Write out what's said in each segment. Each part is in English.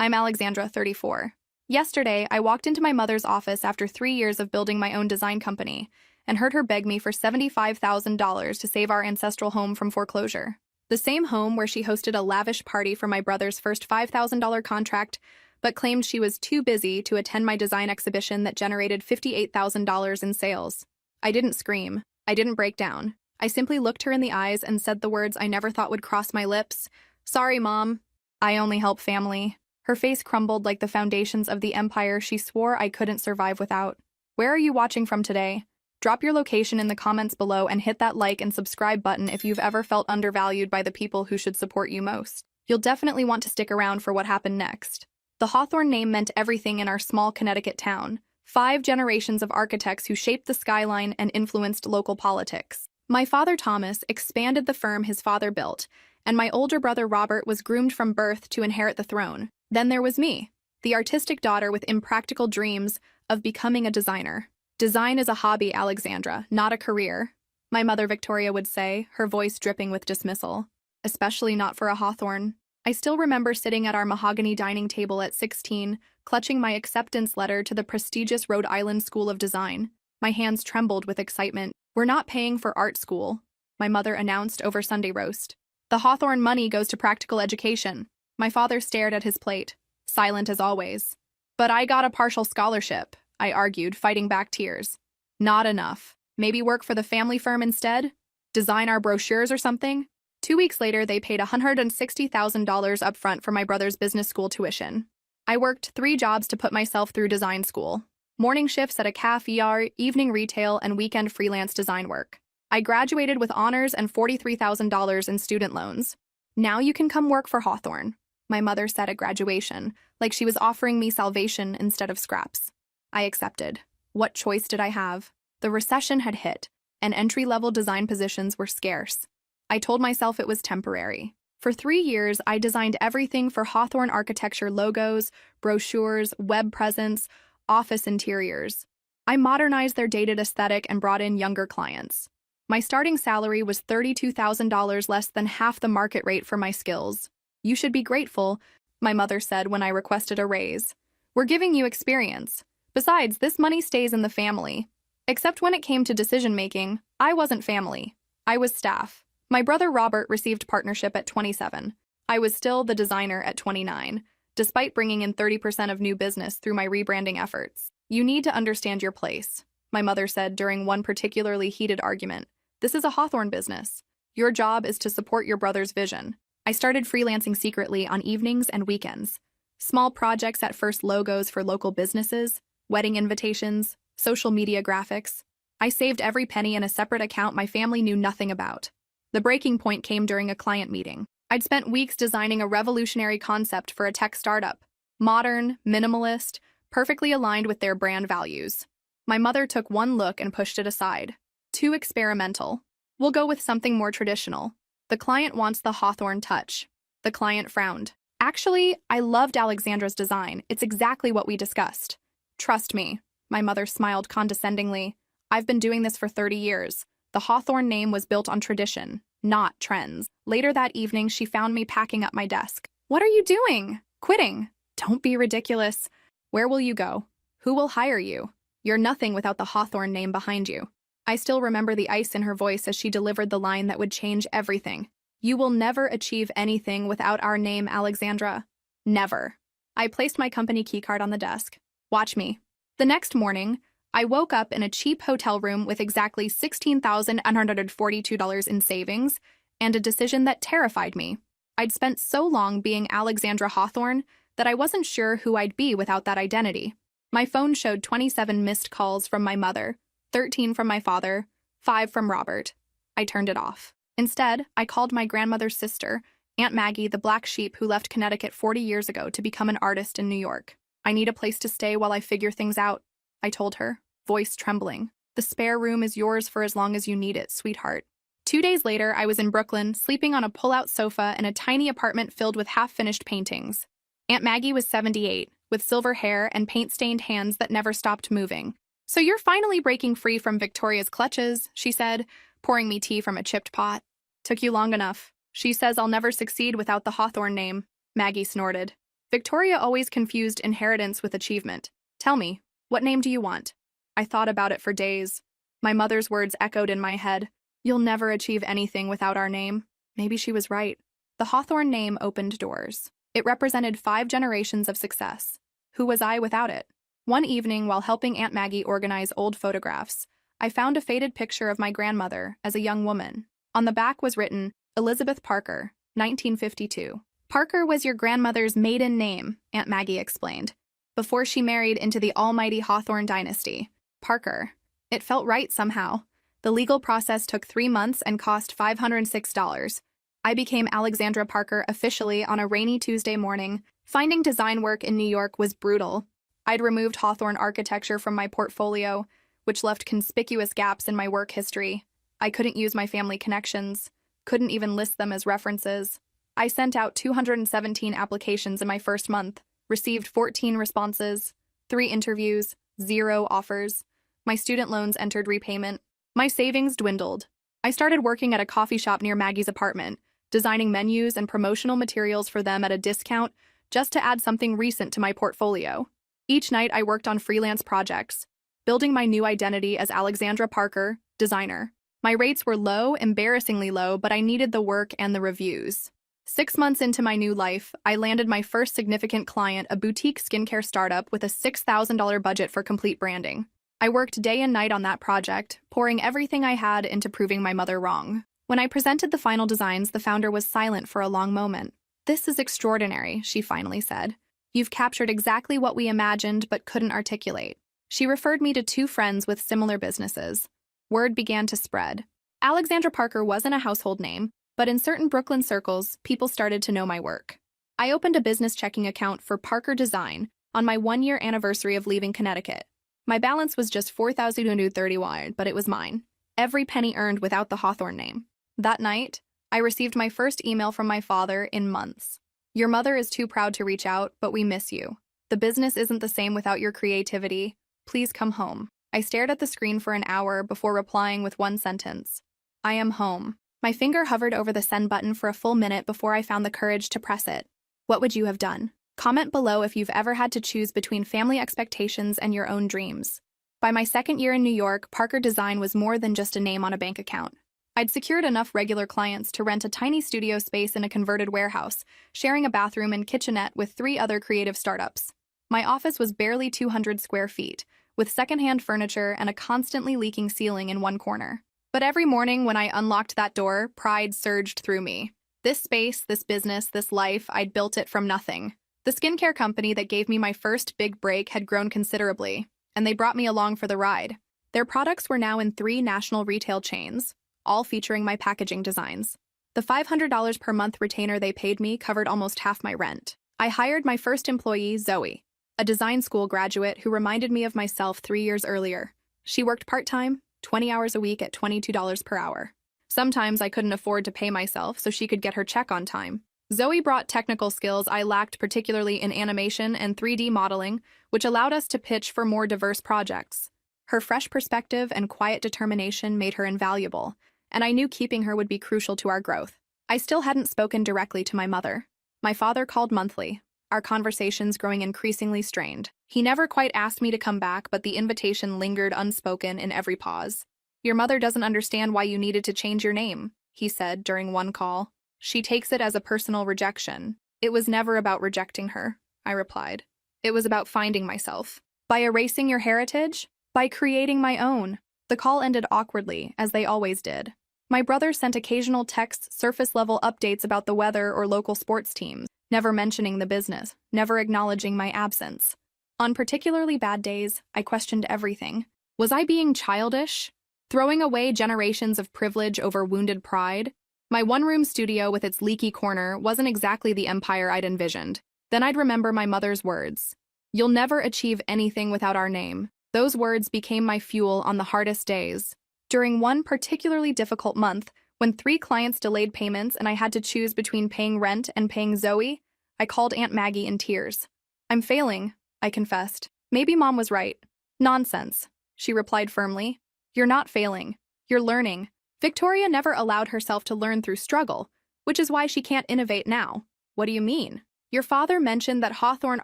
I'm Alexandra, 34. Yesterday, I walked into my mother's office after 3 years of building my own design company and heard her beg me for $75,000 to save our ancestral home from foreclosure. The same home where she hosted a lavish party for my brother's first $5,000 contract, but claimed she was too busy to attend my design exhibition that generated $58,000 in sales. I didn't scream. I didn't break down. I simply looked her in the eyes and said the words I never thought would cross my lips. Sorry, Mom. I only help family. Her face crumbled like the foundations of the empire she swore I couldn't survive without. Where are you watching from today? Drop your location in the comments below and hit that like and subscribe button if you've ever felt undervalued by the people who should support you most. You'll definitely want to stick around for what happened next. The Hawthorne name meant everything in our small Connecticut town. 5 generations of architects who shaped the skyline and influenced local politics. My father Thomas expanded the firm his father built, and my older brother Robert was groomed from birth to inherit the throne. Then there was me, the artistic daughter with impractical dreams of becoming a designer. Design is a hobby, Alexandra, not a career, my mother Victoria would say, her voice dripping with dismissal. Especially not for a Hawthorne. I still remember sitting at our mahogany dining table at 16, clutching my acceptance letter to the prestigious Rhode Island School of Design. My hands trembled with excitement. We're not paying for art school, my mother announced over Sunday roast. The Hawthorne money goes to practical education. My father stared at his plate, silent as always. But I got a partial scholarship, I argued, fighting back tears. Not enough. Maybe work for the family firm instead? Design our brochures or something? 2 weeks later, they paid $160,000 upfront for my brother's business school tuition. I worked 3 jobs to put myself through design school. Morning shifts at a cafe, evening retail, and weekend freelance design work. I graduated with honors and $43,000 in student loans. Now you can come work for Hawthorne, my mother said at graduation, like she was offering me salvation instead of scraps. I accepted. What choice did I have? The recession had hit, and entry-level design positions were scarce. I told myself it was temporary. For 3 years, I designed everything for Hawthorne architecture logos, brochures, web presence, office interiors. I modernized their dated aesthetic and brought in younger clients. My starting salary was $32,000 less than half the market rate for my skills. You should be grateful, my mother said when I requested a raise. We're giving you experience. Besides, this money stays in the family. Except when it came to decision-making, I wasn't family. I was staff. My brother Robert received partnership at 27. I was still the designer at 29, despite bringing in 30% of new business through my rebranding efforts. You need to understand your place, my mother said during one particularly heated argument. This is a Hawthorne business. Your job is to support your brother's vision. I started freelancing secretly on evenings and weekends. Small projects at first, logos for local businesses, wedding invitations, social media graphics. I saved every penny in a separate account my family knew nothing about. The breaking point came during a client meeting. I'd spent weeks designing a revolutionary concept for a tech startup. Modern, minimalist, perfectly aligned with their brand values. My mother took one look and pushed it aside. Too experimental. We'll go with something more traditional. The client wants the Hawthorne touch. The client frowned. Actually, I loved Alexandra's design. It's exactly what we discussed. Trust me, my mother smiled condescendingly. I've been doing this for 30 years. The Hawthorne name was built on tradition, not trends. Later that evening, she found me packing up my desk. What are you doing? Quitting. Don't be ridiculous. Where will you go? Who will hire you? You're nothing without the Hawthorne name behind you. I still remember the ice in her voice as she delivered the line that would change everything. You will never achieve anything without our name, Alexandra. Never. I placed my company keycard on the desk. Watch me. The next morning, I woke up in a cheap hotel room with exactly $16,142 in savings and a decision that terrified me. I'd spent so long being Alexandra Hawthorne that I wasn't sure who I'd be without that identity. My phone showed 27 missed calls from my mother, 13 from my father, 5 from Robert. I turned it off. Instead, I called my grandmother's sister, Aunt Maggie, the black sheep who left Connecticut 40 years ago to become an artist in New York. I need a place to stay while I figure things out, I told her, voice trembling. The spare room is yours for as long as you need it, sweetheart. 2 days later, I was in Brooklyn, sleeping on a pull-out sofa in a tiny apartment filled with half-finished paintings. Aunt Maggie was 78, with silver hair and paint-stained hands that never stopped moving. So you're finally breaking free from Victoria's clutches, she said, pouring me tea from a chipped pot. Took you long enough. She says I'll never succeed without the Hawthorne name. Maggie snorted. Victoria always confused inheritance with achievement. Tell me, what name do you want? I thought about it for days. My mother's words echoed in my head. You'll never achieve anything without our name. Maybe she was right. The Hawthorne name opened doors. It represented 5 generations of success. Who was I without it? One evening, while helping Aunt Maggie organize old photographs, I found a faded picture of my grandmother as a young woman. On the back was written, Elizabeth Parker, 1952. Parker was your grandmother's maiden name, Aunt Maggie explained, before she married into the almighty Hawthorne dynasty. Parker. It felt right somehow. The legal process took 3 months and cost $506. I became Alexandra Parker officially on a rainy Tuesday morning. Finding design work in New York was brutal. I'd removed Hawthorne architecture from my portfolio, which left conspicuous gaps in my work history. I couldn't use my family connections, couldn't even list them as references. I sent out 217 applications in my first month, received 14 responses, 3 interviews, 0 offers. My student loans entered repayment. My savings dwindled. I started working at a coffee shop near Maggie's apartment, designing menus and promotional materials for them at a discount just to add something recent to my portfolio. Each night I worked on freelance projects, building my new identity as Alexandra Parker, designer. My rates were low, embarrassingly low, but I needed the work and the reviews. 6 months into my new life, I landed my first significant client, a boutique skincare startup with a $6,000 budget for complete branding. I worked day and night on that project, pouring everything I had into proving my mother wrong. When I presented the final designs, the founder was silent for a long moment. "This is extraordinary," she finally said. "You've captured exactly what we imagined but couldn't articulate." She referred me to 2 friends with similar businesses. Word began to spread. Alexandra Parker wasn't a household name, but in certain Brooklyn circles, people started to know my work. I opened a business checking account for Parker Design on my 1-year anniversary of leaving Connecticut. My balance was just $4,231, but it was mine. Every penny earned without the Hawthorne name. That night, I received my first email from my father in months. "Your mother is too proud to reach out, but we miss you. The business isn't the same without your creativity. Please come home." I stared at the screen for an hour before replying with one sentence. "I am home." My finger hovered over the send button for a full minute before I found the courage to press it. What would you have done? Comment below if you've ever had to choose between family expectations and your own dreams. By my 2nd year in New York, Parker Design was more than just a name on a bank account. I'd secured enough regular clients to rent a tiny studio space in a converted warehouse, sharing a bathroom and kitchenette with 3 other creative startups. My office was barely 200 square feet, with secondhand furniture and a constantly leaking ceiling in one corner. But every morning when I unlocked that door, pride surged through me. This space, this business, this life, I'd built it from nothing. The skincare company that gave me my first big break had grown considerably, and they brought me along for the ride. Their products were now in 3 national retail chains, all featuring my packaging designs. The $500 per month retainer they paid me covered almost half my rent. I hired my first employee, Zoe, a design school graduate who reminded me of myself 3 years earlier. She worked part-time, 20 hours a week at $22 per hour. Sometimes I couldn't afford to pay myself, so she could get her check on time. Zoe brought technical skills I lacked, particularly in animation and 3D modeling, which allowed us to pitch for more diverse projects. Her fresh perspective and quiet determination made her invaluable, and I knew keeping her would be crucial to our growth. I still hadn't spoken directly to my mother. My father called monthly, our conversations growing increasingly strained. He never quite asked me to come back, but the invitation lingered unspoken in every pause. "Your mother doesn't understand why you needed to change your name," he said during one call. "She takes it as a personal rejection." "It was never about rejecting her," I replied. "It was about finding myself." "By erasing your heritage? By creating my own." The call ended awkwardly, as they always did. My brother sent occasional texts, surface-level updates about the weather or local sports teams, never mentioning the business, never acknowledging my absence. On particularly bad days, I questioned everything. Was I being childish? Throwing away generations of privilege over wounded pride? My one-room studio with its leaky corner wasn't exactly the empire I'd envisioned. Then I'd remember my mother's words. "You'll never achieve anything without our name." Those words became my fuel on the hardest days. During one particularly difficult month, when 3 clients delayed payments and I had to choose between paying rent and paying Zoe, I called Aunt Maggie in tears. "I'm failing," I confessed. "Maybe Mom was right." "Nonsense," she replied firmly. "You're not failing. You're learning." Victoria never allowed herself to learn through struggle, which is why she can't innovate now. "What do you mean?" Your father mentioned that Hawthorne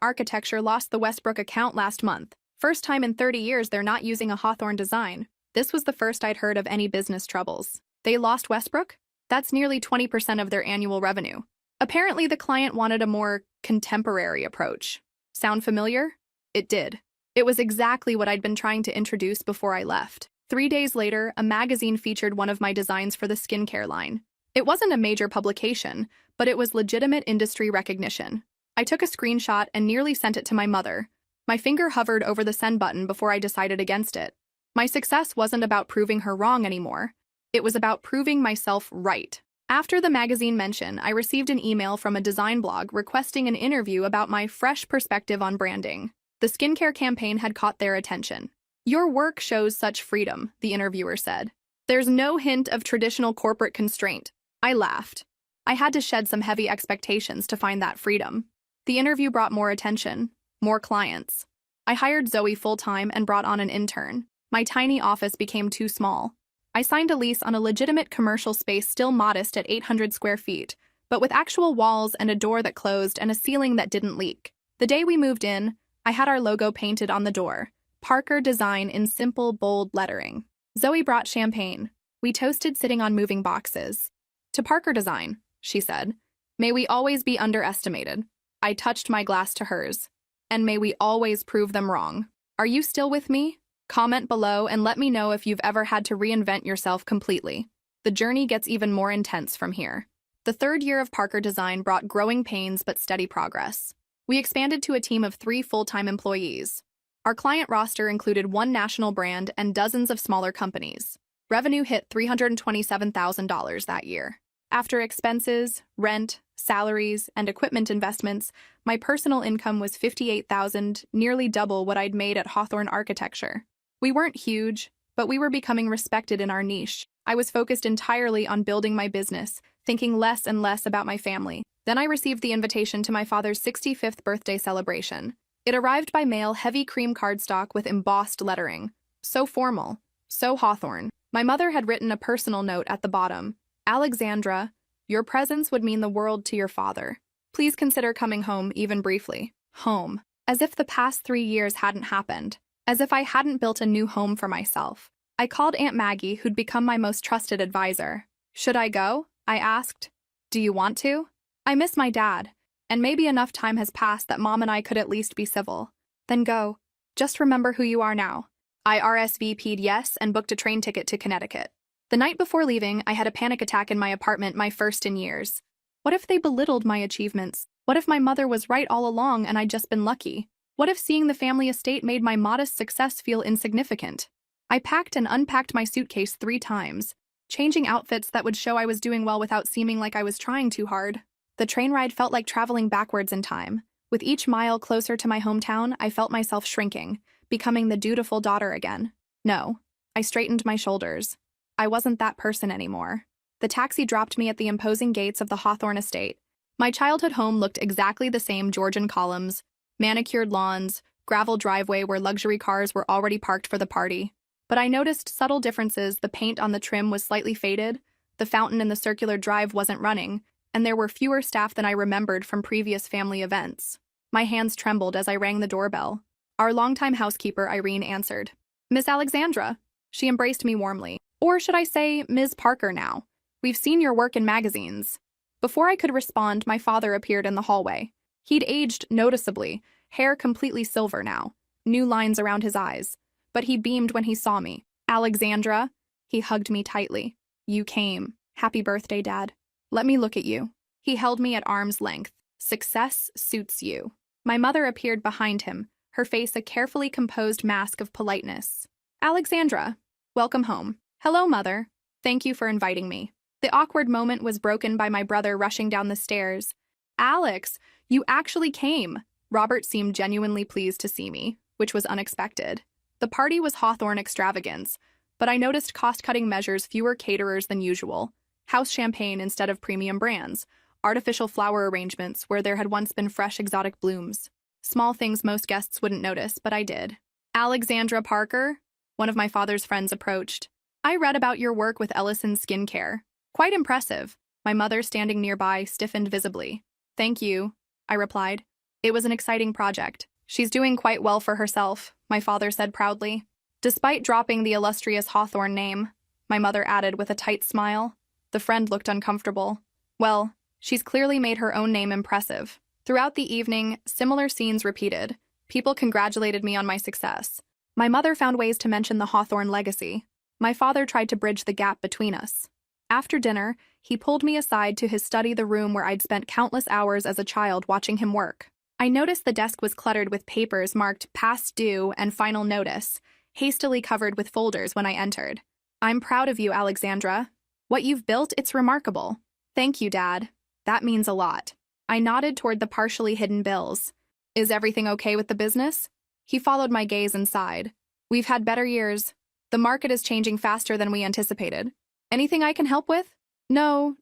Architecture lost the Westbrook account last month. First time in 30 years they're not using a Hawthorne design. This was the first I'd heard of any business troubles. They lost Westbrook? That's nearly 20% of their annual revenue. Apparently the client wanted a more contemporary approach. Sound familiar? It did. It was exactly what I'd been trying to introduce before I left. 3 days later, a magazine featured one of my designs for the skincare line. It wasn't a major publication, but it was legitimate industry recognition. I took a screenshot and nearly sent it to my mother. My finger hovered over the send button before I decided against it. My success wasn't about proving her wrong anymore. It was about proving myself right. After the magazine mention, I received an email from a design blog requesting an interview about my fresh perspective on branding. The skincare campaign had caught their attention. Your work shows such freedom, the interviewer said. There's no hint of traditional corporate constraint. I laughed. I had to shed some heavy expectations to find that freedom. The interview brought more attention, more clients. I hired Zoe full-time and brought on an intern. My tiny office became too small. I signed a lease on a legitimate commercial space still modest at 800 square feet, but with actual walls and a door that closed and a ceiling that didn't leak. The day we moved in, I had our logo painted on the door. Parker Design in simple, bold lettering. Zoe brought champagne. We toasted sitting on moving boxes. To Parker Design, she said. May we always be underestimated. I touched my glass to hers. And may we always prove them wrong. Are you still with me? Comment below and let me know if you've ever had to reinvent yourself completely. The journey gets even more intense from here. The third year of Parker Design brought growing pains but steady progress. We expanded to a team of 3 full-time employees. Our client roster included 1 national brand and dozens of smaller companies. Revenue hit $327,000 that year. After expenses, rent, salaries, and equipment investments, my personal income was $58,000, nearly double what I'd made at Hawthorne Architecture. We weren't huge, but we were becoming respected in our niche. I was focused entirely on building my business, thinking less and less about my family. Then I received the invitation to my father's 65th birthday celebration. It arrived by mail, heavy cream cardstock with embossed lettering. So formal, so Hawthorne. My mother had written a personal note at the bottom. Alexandra, your presence would mean the world to your father. Please consider coming home even briefly. Home. As if the past 3 years hadn't happened. As if I hadn't built a new home for myself. I called Aunt Maggie, who'd become my most trusted advisor. Should I go? I asked. Do you want to? I miss my dad, and maybe enough time has passed that Mom and I could at least be civil. Then go. Just remember who you are now. I RSVP'd yes and booked a train ticket to Connecticut. The night before leaving, I had a panic attack in my apartment, my first in years. What if they belittled my achievements? What if my mother was right all along and I'd just been lucky? What if seeing the family estate made my modest success feel insignificant? I packed and unpacked my suitcase 3 times, changing outfits that would show I was doing well without seeming like I was trying too hard. The train ride felt like traveling backwards in time. With each mile closer to my hometown, I felt myself shrinking, becoming the dutiful daughter again. No, I straightened my shoulders. I wasn't that person anymore. The taxi dropped me at the imposing gates of the Hawthorne estate. My childhood home looked exactly the same: Georgian columns, manicured lawns, gravel driveway where luxury cars were already parked for the party. But I noticed subtle differences. The paint on the trim was slightly faded, the fountain in the circular drive wasn't running, and there were fewer staff than I remembered from previous family events. My hands trembled as I rang the doorbell. Our longtime housekeeper, Irene, answered. Miss Alexandra. She embraced me warmly. Or should I say, Ms. Parker now. We've seen your work in magazines. Before I could respond, my father appeared in the hallway. He'd aged noticeably, hair completely silver now, new lines around his eyes. But he beamed when he saw me. Alexandra. He hugged me tightly. You came. Happy birthday, Dad. Let me look at you. He held me at arm's length. Success suits you. My mother appeared behind him, her face a carefully composed mask of politeness. Alexandra, welcome home. Hello, Mother. Thank you for inviting me. The awkward moment was broken by my brother rushing down the stairs. Alex, you actually came. Robert seemed genuinely pleased to see me, which was unexpected. The party was Hawthorne extravagance, but I noticed cost-cutting measures: fewer caterers than usual, house champagne instead of premium brands, artificial flower arrangements where there had once been fresh exotic blooms. Small things most guests wouldn't notice, but I did. Alexandra Parker? One of my father's friends approached. I read about your work with Ellison Skincare. Quite impressive. My mother, standing nearby, stiffened visibly. Thank you. I replied. It was an exciting project. She's doing quite well for herself, my father said proudly. Despite dropping the illustrious Hawthorne name, my mother added with a tight smile. The friend looked uncomfortable. Well, she's clearly made her own name impressive. Throughout the evening, similar scenes repeated. People congratulated me on my success. My mother found ways to mention the Hawthorne legacy. My father tried to bridge the gap between us. After dinner, he pulled me aside to his study, the room where I'd spent countless hours as a child watching him work. I noticed the desk was cluttered with papers marked past due and final notice, hastily covered with folders when I entered. I'm proud of you, Alexandra. What you've built, it's remarkable. Thank you, Dad. That means a lot. I nodded toward the partially hidden bills. Is everything okay with the business? He followed my gaze and sighed. We've had better years. The market is changing faster than we anticipated. Anything I can help with? No,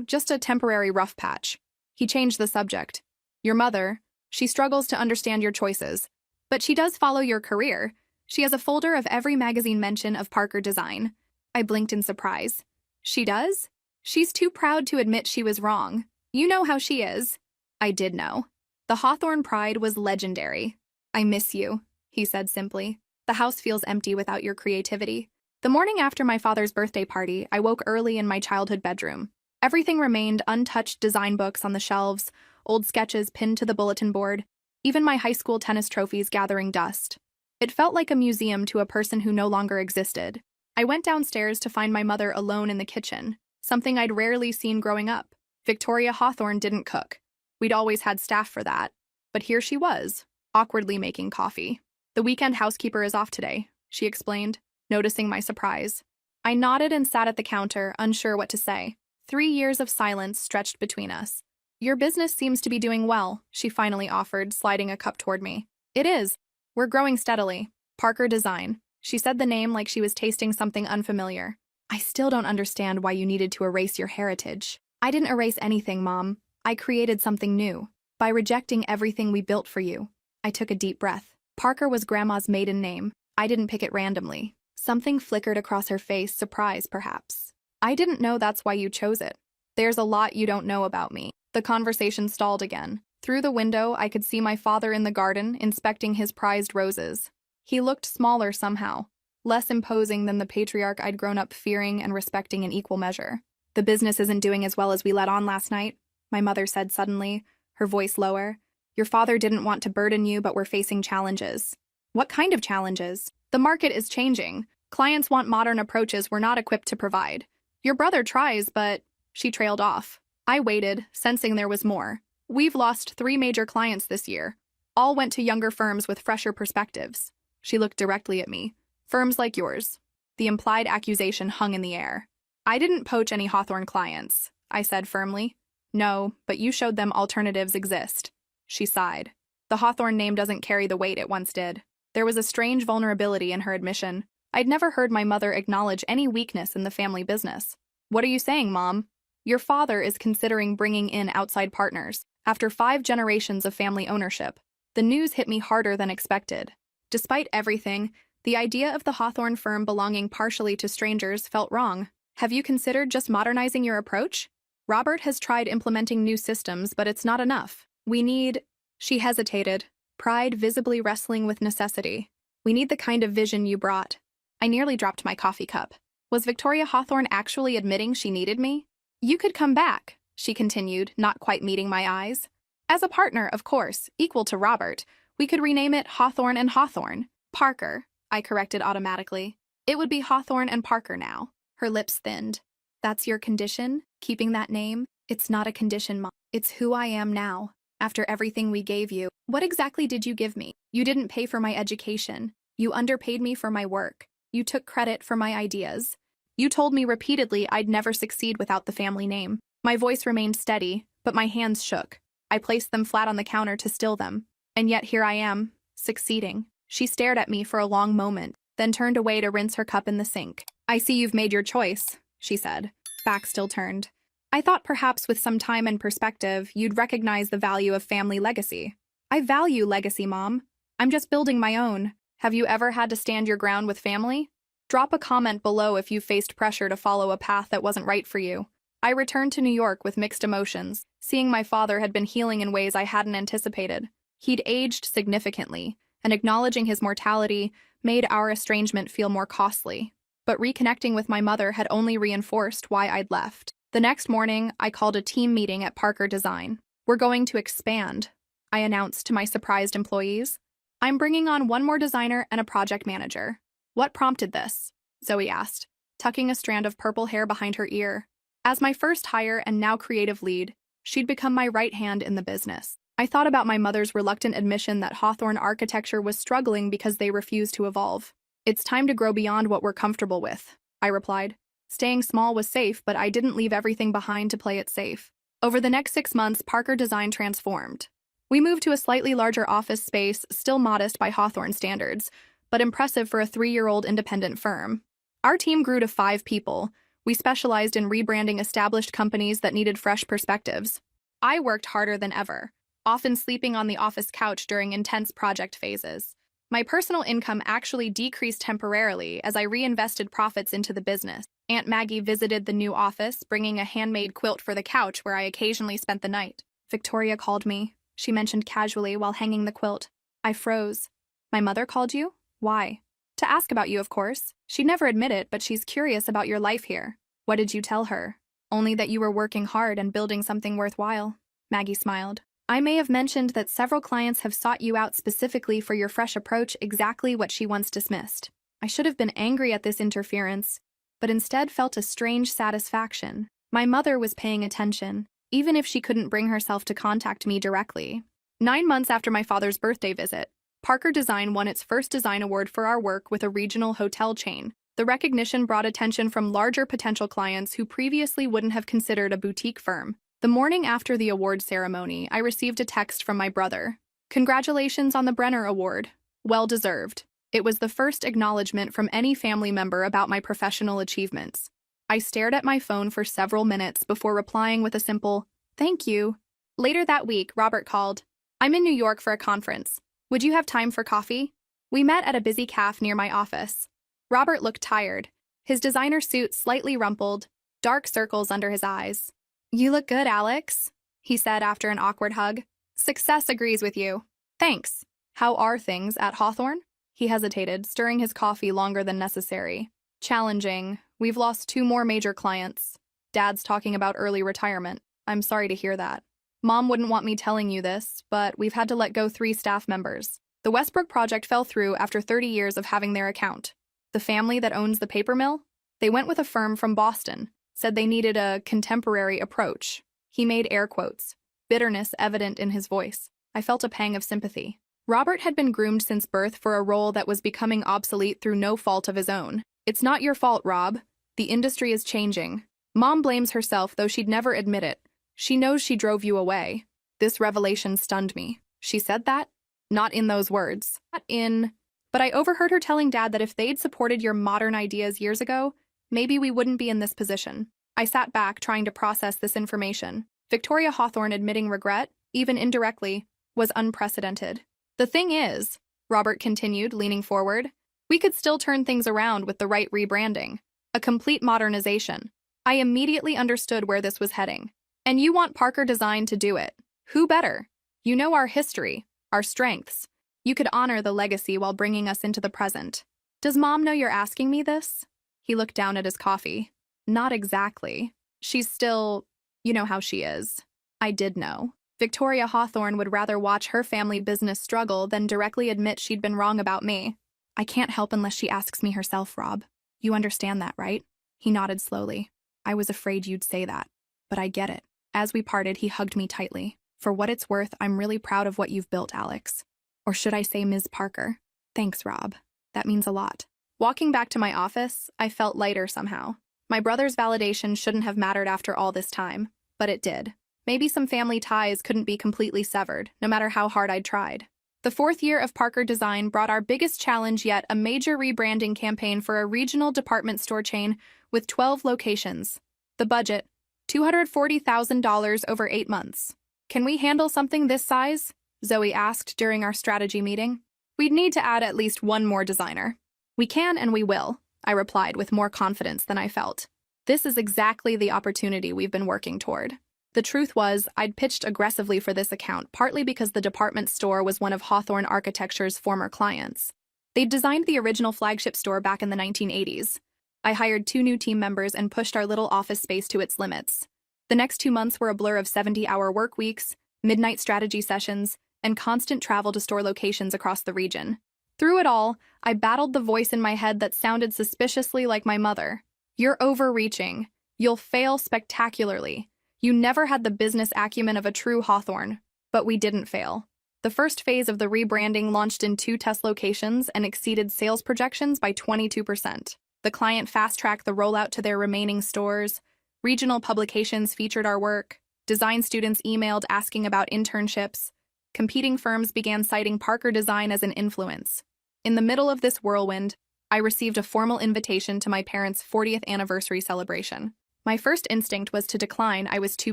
just a temporary rough patch. He changed the subject. Your mother, she struggles to understand your choices. But she does follow your career. She has a folder of every magazine mention of Parker design. I blinked in surprise. She does? She's too proud to admit she was wrong. You know how she is. I did know. The Hawthorne pride was legendary. I miss you, he said simply. The house feels empty without your creativity. The morning after my father's birthday party, I woke early in my childhood bedroom. Everything remained untouched: design books on the shelves, old sketches pinned to the bulletin board, even my high school tennis trophies gathering dust. It felt like a museum to a person who no longer existed. I went downstairs to find my mother alone in the kitchen, something I'd rarely seen growing up. Victoria Hawthorne didn't cook. We'd always had staff for that. But here she was, awkwardly making coffee. The weekend housekeeper is off today, she explained, noticing my surprise. I nodded and sat at the counter, unsure what to say. 3 years of silence stretched between us. Your business seems to be doing well, she finally offered, sliding a cup toward me. It is. We're growing steadily. Parker Design. She said the name like she was tasting something unfamiliar. I still don't understand why you needed to erase your heritage. I didn't erase anything, Mom. I created something new. By rejecting everything we built for you. I took a deep breath. Parker was Grandma's maiden name. I didn't pick it randomly. Something flickered across her face, surprise perhaps. I didn't know that's why you chose it. There's a lot you don't know about me. The conversation stalled again. Through the window, I could see my father in the garden, inspecting his prized roses. He looked smaller somehow, less imposing than the patriarch I'd grown up fearing and respecting in equal measure. The business isn't doing as well as we let on last night, my mother said suddenly, her voice lower. Your father didn't want to burden you, but we're facing challenges. What kind of challenges? The market is changing. Clients want modern approaches we're not equipped to provide. Your brother tries, but... She trailed off. I waited, sensing there was more. We've lost 3 major clients this year. All went to younger firms with fresher perspectives. She looked directly at me. Firms like yours. The implied accusation hung in the air. I didn't poach any Hawthorne clients, I said firmly. No, but you showed them alternatives exist. She sighed. The Hawthorne name doesn't carry the weight it once did. There was a strange vulnerability in her admission. I'd never heard my mother acknowledge any weakness in the family business. What are you saying, Mom? Your father is considering bringing in outside partners. After 5 generations of family ownership, the news hit me harder than expected. Despite everything, the idea of the Hawthorne firm belonging partially to strangers felt wrong. Have you considered just modernizing your approach? Robert has tried implementing new systems, but it's not enough. We need... She hesitated, pride visibly wrestling with necessity. We need the kind of vision you brought. I nearly dropped my coffee cup. Was Victoria Hawthorne actually admitting she needed me? You could come back, she continued, not quite meeting my eyes. As a partner, of course, equal to Robert. We could rename it Hawthorne and Hawthorne. Parker, I corrected automatically. It would be Hawthorne and Parker now. Her lips thinned. That's your condition? Keeping that name? It's not a condition, Mom. It's who I am now. After everything we gave you. What exactly did you give me? You didn't pay for my education. You underpaid me for my work. You took credit for my ideas. You told me repeatedly I'd never succeed without the family name. My voice remained steady, but my hands shook. I placed them flat on the counter to still them. And yet here I am, succeeding. She stared at me for a long moment, then turned away to rinse her cup in the sink. I see you've made your choice, she said, back still turned. I thought perhaps with some time and perspective, you'd recognize the value of family legacy. I value legacy, Mom. I'm just building my own. Have you ever had to stand your ground with family? Drop a comment below if you faced pressure to follow a path that wasn't right for you. I returned to New York with mixed emotions. Seeing my father had been healing in ways I hadn't anticipated. He'd aged significantly, and acknowledging his mortality made our estrangement feel more costly. But reconnecting with my mother had only reinforced why I'd left. The next morning, I called a team meeting at Parker Design. "We're going to expand," I announced to my surprised employees. "I'm bringing on one more designer and a project manager." "What prompted this?" Zoe asked, tucking a strand of purple hair behind her ear. As my first hire and now creative lead, she'd become my right hand in the business. I thought about my mother's reluctant admission that Hawthorne architecture was struggling because they refused to evolve. "It's time to grow beyond what we're comfortable with," I replied. Staying small was safe, but I didn't leave everything behind to play it safe. Over the next 6 months, Parker Design transformed. We moved to a slightly larger office space, still modest by Hawthorne standards, but impressive for a 3-year-old independent firm. Our team grew to 5 people. We specialized in rebranding established companies that needed fresh perspectives. I worked harder than ever, often sleeping on the office couch during intense project phases. My personal income actually decreased temporarily as I reinvested profits into the business. Aunt Maggie visited the new office, bringing a handmade quilt for the couch where I occasionally spent the night. "Victoria called me," she mentioned casually while hanging the quilt. I froze. "My mother called you? Why?" "To ask about you, of course. She'd never admit it, but she's curious about your life here." "What did you tell her?" "Only that you were working hard and building something worthwhile." Maggie smiled. "I may have mentioned that several clients have sought you out specifically for your fresh approach, exactly what she once dismissed." I should have been angry at this interference, but instead felt a strange satisfaction. My mother was paying attention, even if she couldn't bring herself to contact me directly. 9 months after my father's birthday visit, Parker Design won its first design award for our work with a regional hotel chain. The recognition brought attention from larger potential clients who previously wouldn't have considered a boutique firm. The morning after the award ceremony, I received a text from my brother. "Congratulations on the Brenner Award. Well deserved." It was the first acknowledgement from any family member about my professional achievements. I stared at my phone for several minutes before replying with a simple, "Thank you." Later that week, Robert called. "I'm in New York for a conference. Would you have time for coffee?" We met at a busy cafe near my office. Robert looked tired, his designer suit slightly rumpled, dark circles under his eyes. "You look good, Alex," he said after an awkward hug. "Success agrees with you." "Thanks. How are things at Hawthorne?" He hesitated, stirring his coffee longer than necessary. "Challenging. We've lost 2 more major clients. Dad's talking about early retirement. I'm sorry to hear that. Mom wouldn't want me telling you this, but we've had to let go 3 staff members. The Westbrook project fell through after 30 years of having their account. The family that owns the paper mill? They went with a firm from Boston, said they needed a contemporary approach." He made air quotes, bitterness evident in his voice. I felt a pang of sympathy. Robert had been groomed since birth for a role that was becoming obsolete through no fault of his own. "It's not your fault, Rob. The industry is changing. Mom blames herself, though she'd never admit it. She knows she drove you away." This revelation stunned me. She said that? Not in those words. But I overheard her telling Dad that if they'd supported your modern ideas years ago, maybe we wouldn't be in this position. I sat back, trying to process this information. Victoria Hawthorne admitting regret, even indirectly, was unprecedented. "The thing is," Robert continued, leaning forward, "we could still turn things around with the right rebranding. A complete modernization." I immediately understood where this was heading. "And you want Parker Design to do it. Who better? You know our history, our strengths. You could honor the legacy while bringing us into the present." "Does Mom know you're asking me this?" He looked down at his coffee. "Not exactly. She's still, you know how she is." I did know. Victoria Hawthorne would rather watch her family business struggle than directly admit she'd been wrong about me. "I can't help unless she asks me herself, Rob. You understand that, right?" He nodded slowly. "I was afraid you'd say that, but I get it." As we parted, he hugged me tightly. "For what it's worth, I'm really proud of what you've built, Alex. Or should I say Ms. Parker? Thanks, Rob. That means a lot." Walking back to my office, I felt lighter somehow. My brother's validation shouldn't have mattered after all this time, but it did. Maybe some family ties couldn't be completely severed, no matter how hard I'd tried. The 4th year of Parker Design brought our biggest challenge yet, a major rebranding campaign for a regional department store chain with 12 locations. The budget, $240,000 over 8 months. "Can we handle something this size?" Zoe asked during our strategy meeting. "We'd need to add at least 1 more designer." "We can and we will," I replied with more confidence than I felt. This is exactly the opportunity we've been working toward. The truth was, I'd pitched aggressively for this account, partly because the department store was one of Hawthorne Architecture's former clients. They'd designed the original flagship store back in the 1980s. I hired 2 new team members and pushed our little office space to its limits. The next 2 months were a blur of 70-hour work weeks, midnight strategy sessions, and constant travel to store locations across the region. Through it all, I battled the voice in my head that sounded suspiciously like my mother. "You're overreaching. You'll fail spectacularly. You never had the business acumen of a true Hawthorne." But we didn't fail. The first phase of the rebranding launched in 2 test locations and exceeded sales projections by 22%. The client fast-tracked the rollout to their remaining stores. Regional publications featured our work. Design students emailed asking about internships. Competing firms began citing Parker Design as an influence. In the middle of this whirlwind, I received a formal invitation to my parents' 40th anniversary celebration. My first instinct was to decline. I was too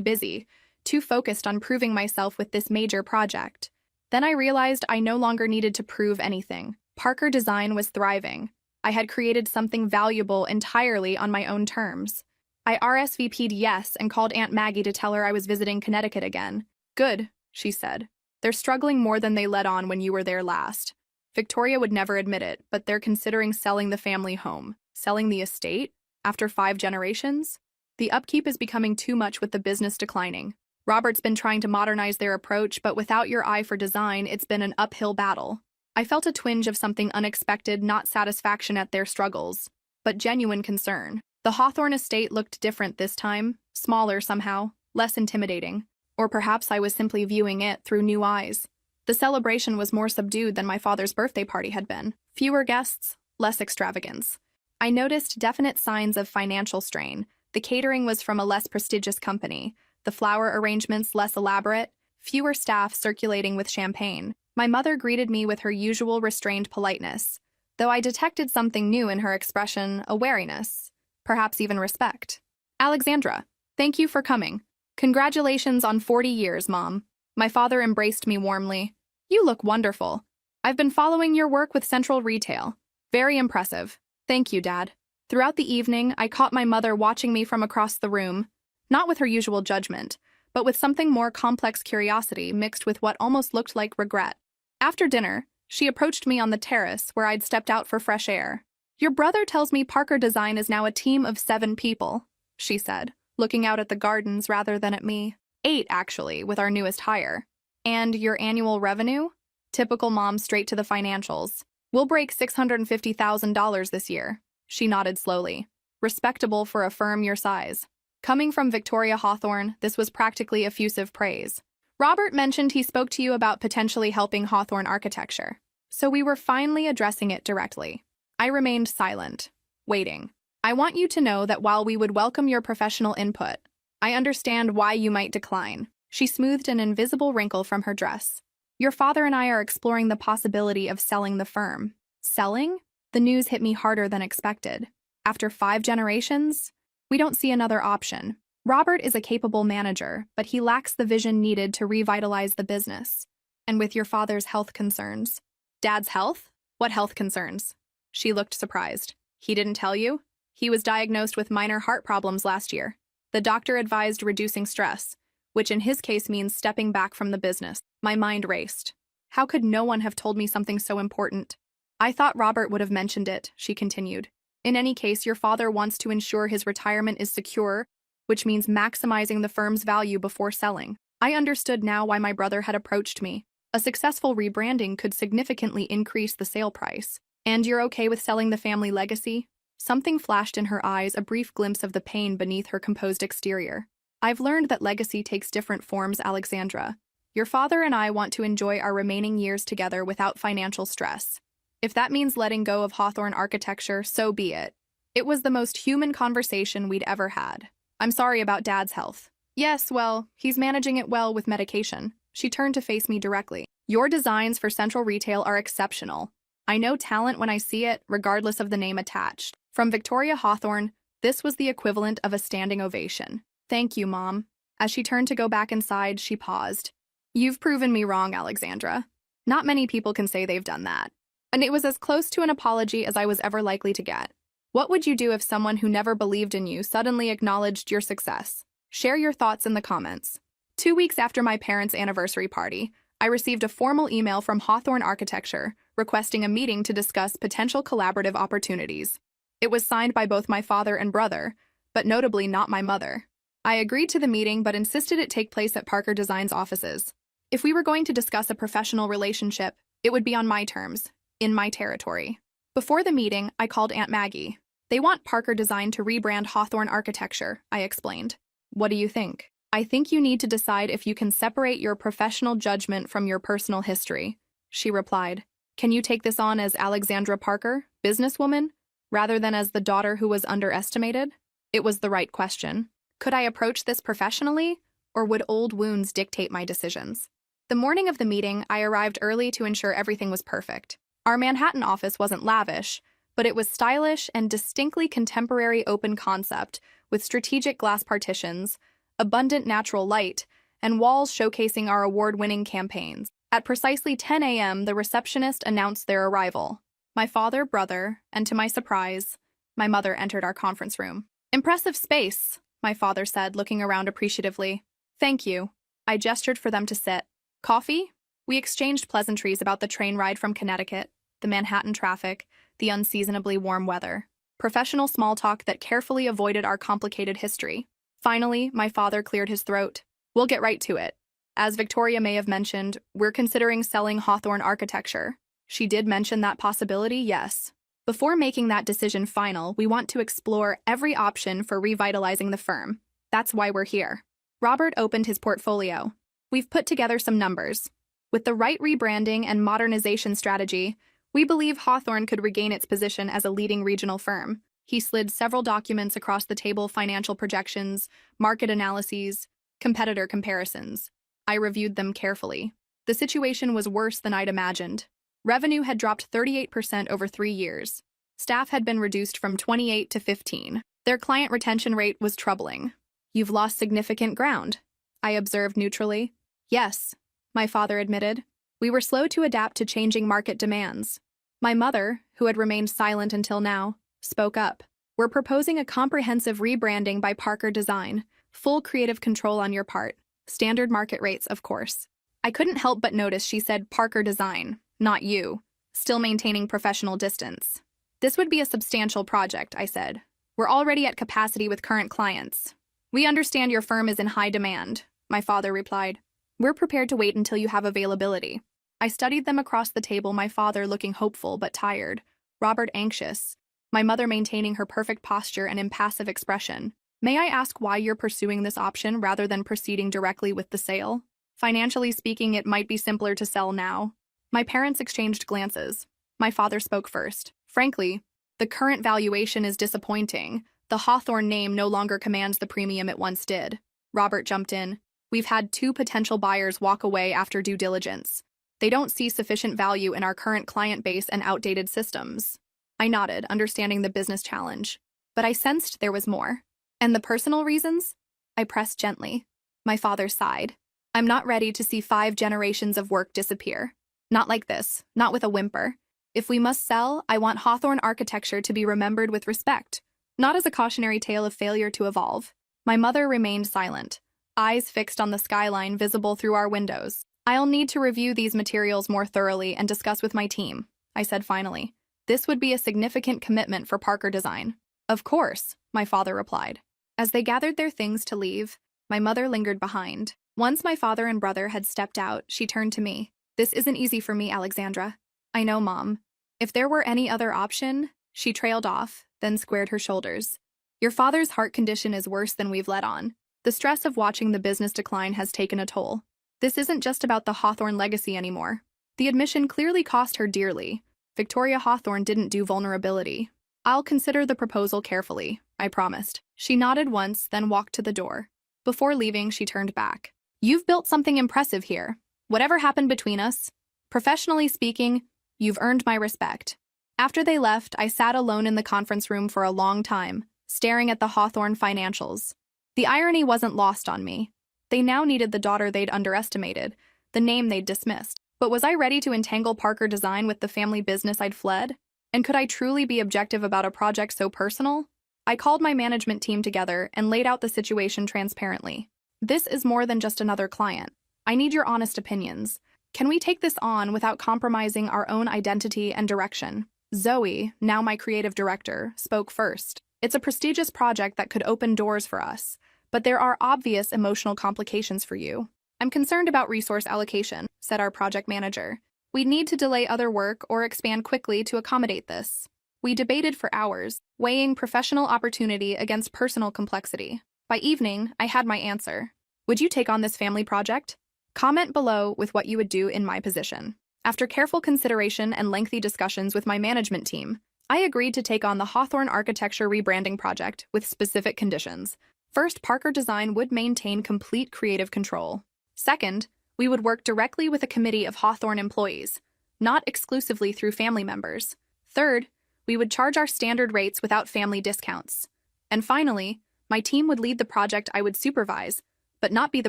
busy, too focused on proving myself with this major project. Then I realized I no longer needed to prove anything. Parker Design was thriving. I had created something valuable entirely on my own terms. I RSVP'd yes and called Aunt Maggie to tell her I was visiting Connecticut again. "Good," she said. "They're struggling more than they let on when you were there last." Victoria would never admit it, but they're considering selling the family home. Selling the estate? After 5 generations? The upkeep is becoming too much with the business declining. Robert's been trying to modernize their approach, but without your eye for design, it's been an uphill battle. I felt a twinge of something unexpected, not satisfaction at their struggles, but genuine concern. The Hawthorne estate looked different this time, smaller somehow, less intimidating. Or perhaps I was simply viewing it through new eyes. The celebration was more subdued than my father's birthday party had been. Fewer guests, less extravagance. I noticed definite signs of financial strain. The catering was from a less prestigious company, the flower arrangements less elaborate, fewer staff circulating with champagne. My mother greeted me with her usual restrained politeness, though I detected something new in her expression, a wariness, perhaps even respect. "Alexandra, thank you for coming. Congratulations on 40 years, Mom." My father embraced me warmly. "You look wonderful. I've been following your work with Central Retail. Very impressive." "Thank you, Dad." Throughout the evening, I caught my mother watching me from across the room, not with her usual judgment, but with something more complex curiosity mixed with what almost looked like regret. After dinner, she approached me on the terrace where I'd stepped out for fresh air. "Your brother tells me Parker Design is now a team of 7 people, she said, looking out at the gardens rather than at me. 8, actually, with our newest hire. "And your annual revenue?" Typical mom, straight to the financials. "We'll break $650,000 this year." She nodded slowly. "Respectable for a firm your size." Coming from Victoria Hawthorne, this was practically effusive praise. "Robert mentioned he spoke to you about potentially helping Hawthorne Architecture. So we were finally addressing it directly." I remained silent, waiting. "I want you to know that while we would welcome your professional input, I understand why you might decline." She smoothed an invisible wrinkle from her dress. "Your father and I are exploring the possibility of selling the firm." Selling? The news hit me harder than expected. After 5 generations? We don't see another option. Robert is a capable manager, but he lacks the vision needed to revitalize the business. And with your father's health concerns. Dad's health? What health concerns? She looked surprised. "He didn't tell you?" "He was diagnosed with minor heart problems last year. The doctor advised reducing stress, which in his case means stepping back from the business." My mind raced. How could no one have told me something so important? "I thought Robert would have mentioned it," she continued. "In any case, your father wants to ensure his retirement is secure, which means maximizing the firm's value before selling." I understood now why my brother had approached me. A successful rebranding could significantly increase the sale price. "And you're okay with selling the family legacy?" Something flashed in her eyes, a brief glimpse of the pain beneath her composed exterior. "I've learned that legacy takes different forms, Alexandra. Your father and I want to enjoy our remaining years together without financial stress. If that means letting go of Hawthorne Architecture, so be it." It was the most human conversation we'd ever had. "I'm sorry about Dad's health." "Yes, well, he's managing it well with medication." She turned to face me directly. "Your designs for Central Retail are exceptional. I know talent when I see it, regardless of the name attached." From Victoria Hawthorne, this was the equivalent of a standing ovation. "Thank you, Mom." As she turned to go back inside, she paused. "You've proven me wrong, Alexandra. Not many people can say they've done that." And it was as close to an apology as I was ever likely to get. What would you do if someone who never believed in you suddenly acknowledged your success? Share your thoughts in the comments. 2 weeks after my parents' anniversary party, I received a formal email from Hawthorne Architecture requesting a meeting to discuss potential collaborative opportunities. It was signed by both my father and brother, but notably not my mother. I agreed to the meeting but insisted it take place at Parker Design's offices. If we were going to discuss a professional relationship, it would be on my terms, in my territory. Before the meeting, I called Aunt Maggie. They want Parker Design to rebrand Hawthorne Architecture, I explained. What do you think? I think you need to decide if you can separate your professional judgment from your personal history, she replied. Can you take this on as Alexandra Parker, businesswoman, rather than as the daughter who was underestimated? It was the right question. Could I approach this professionally, or would old wounds dictate my decisions? The morning of the meeting, I arrived early to ensure everything was perfect. Our Manhattan office wasn't lavish, but it was stylish and distinctly contemporary open concept, with strategic glass partitions, abundant natural light, and walls showcasing our award-winning campaigns. At precisely 10 a.m., the receptionist announced their arrival. My father, brother, and to my surprise, my mother entered our conference room. Impressive space, my father said, looking around appreciatively. Thank you. I gestured for them to sit. Coffee? We exchanged pleasantries about the train ride from Connecticut, the Manhattan traffic, the unseasonably warm weather. Professional small talk that carefully avoided our complicated history. Finally, my father cleared his throat. We'll get right to it. As Victoria may have mentioned, we're considering selling Hawthorne Architecture. She did mention that possibility, yes. Before making that decision final, we want to explore every option for revitalizing the firm. That's why we're here. Robert opened his portfolio. We've put together some numbers. With the right rebranding and modernization strategy, we believe Hawthorne could regain its position as a leading regional firm. He slid several documents across the table: financial projections, market analyses, competitor comparisons. I reviewed them carefully. The situation was worse than I'd imagined. Revenue had dropped 38% over 3 years. Staff had been reduced from 28 to 15. Their client retention rate was troubling. You've lost significant ground, I observed neutrally. Yes, my father admitted. We were slow to adapt to changing market demands. My mother, who had remained silent until now, spoke up. We're proposing a comprehensive rebranding by Parker Design, full creative control on your part, standard market rates, of course. I couldn't help but notice she said Parker Design, not you, still maintaining professional distance. This would be a substantial project, I said. We're already at capacity with current clients. We understand your firm is in high demand, my father replied. We're prepared to wait until you have availability. I studied them across the table, my father looking hopeful but tired, Robert anxious, my mother maintaining her perfect posture and impassive expression. May I ask why you're pursuing this option rather than proceeding directly with the sale? Financially speaking, it might be simpler to sell now. My parents exchanged glances. My father spoke first. Frankly, the current valuation is disappointing. The Hawthorne name no longer commands the premium it once did. Robert jumped in. We've had 2 potential buyers walk away after due diligence. They don't see sufficient value in our current client base and outdated systems. I nodded, understanding the business challenge. But I sensed there was more. And the personal reasons? I pressed gently. My father sighed. I'm not ready to see 5 generations of work disappear. Not like this, not with a whimper. If we must sell, I want Hawthorne Architecture to be remembered with respect, not as a cautionary tale of failure to evolve. My mother remained silent, eyes fixed on the skyline visible through our windows. I'll need to review these materials more thoroughly and discuss with my team, I said finally. This would be a significant commitment for Parker Design. Of course, my father replied. As they gathered their things to leave, my mother lingered behind. Once my father and brother had stepped out, she turned to me. This isn't easy for me, Alexandra. I know, Mom. If there were any other option, she trailed off, then squared her shoulders. Your father's heart condition is worse than we've let on. The stress of watching the business decline has taken a toll. This isn't just about the Hawthorne legacy anymore. The admission clearly cost her dearly. Victoria Hawthorne didn't do vulnerability. I'll consider the proposal carefully, I promised. She nodded once, then walked to the door. Before leaving, she turned back. You've built something impressive here. Whatever happened between us, professionally speaking, you've earned my respect. After they left, I sat alone in the conference room for a long time, staring at the Hawthorne financials. The irony wasn't lost on me. They now needed the daughter they'd underestimated, the name they'd dismissed. But was I ready to entangle Parker Design with the family business I'd fled? And could I truly be objective about a project so personal? I called my management team together and laid out the situation transparently. This is more than just another client. I need your honest opinions. Can we take this on without compromising our own identity and direction? Zoe, now my creative director, spoke first. It's a prestigious project that could open doors for us, but there are obvious emotional complications for you. I'm concerned about resource allocation, said our project manager. We'd need to delay other work or expand quickly to accommodate this. We debated for hours, weighing professional opportunity against personal complexity. By evening, I had my answer. Would you take on this family project? Comment below with what you would do in my position. After careful consideration and lengthy discussions with my management team, I agreed to take on the Hawthorne Architecture rebranding project with specific conditions. First, Parker Design would maintain complete creative control. Second, we would work directly with a committee of Hawthorne employees, not exclusively through family members. Third, we would charge our standard rates without family discounts. And finally, my team would lead the project I would supervise, but not be the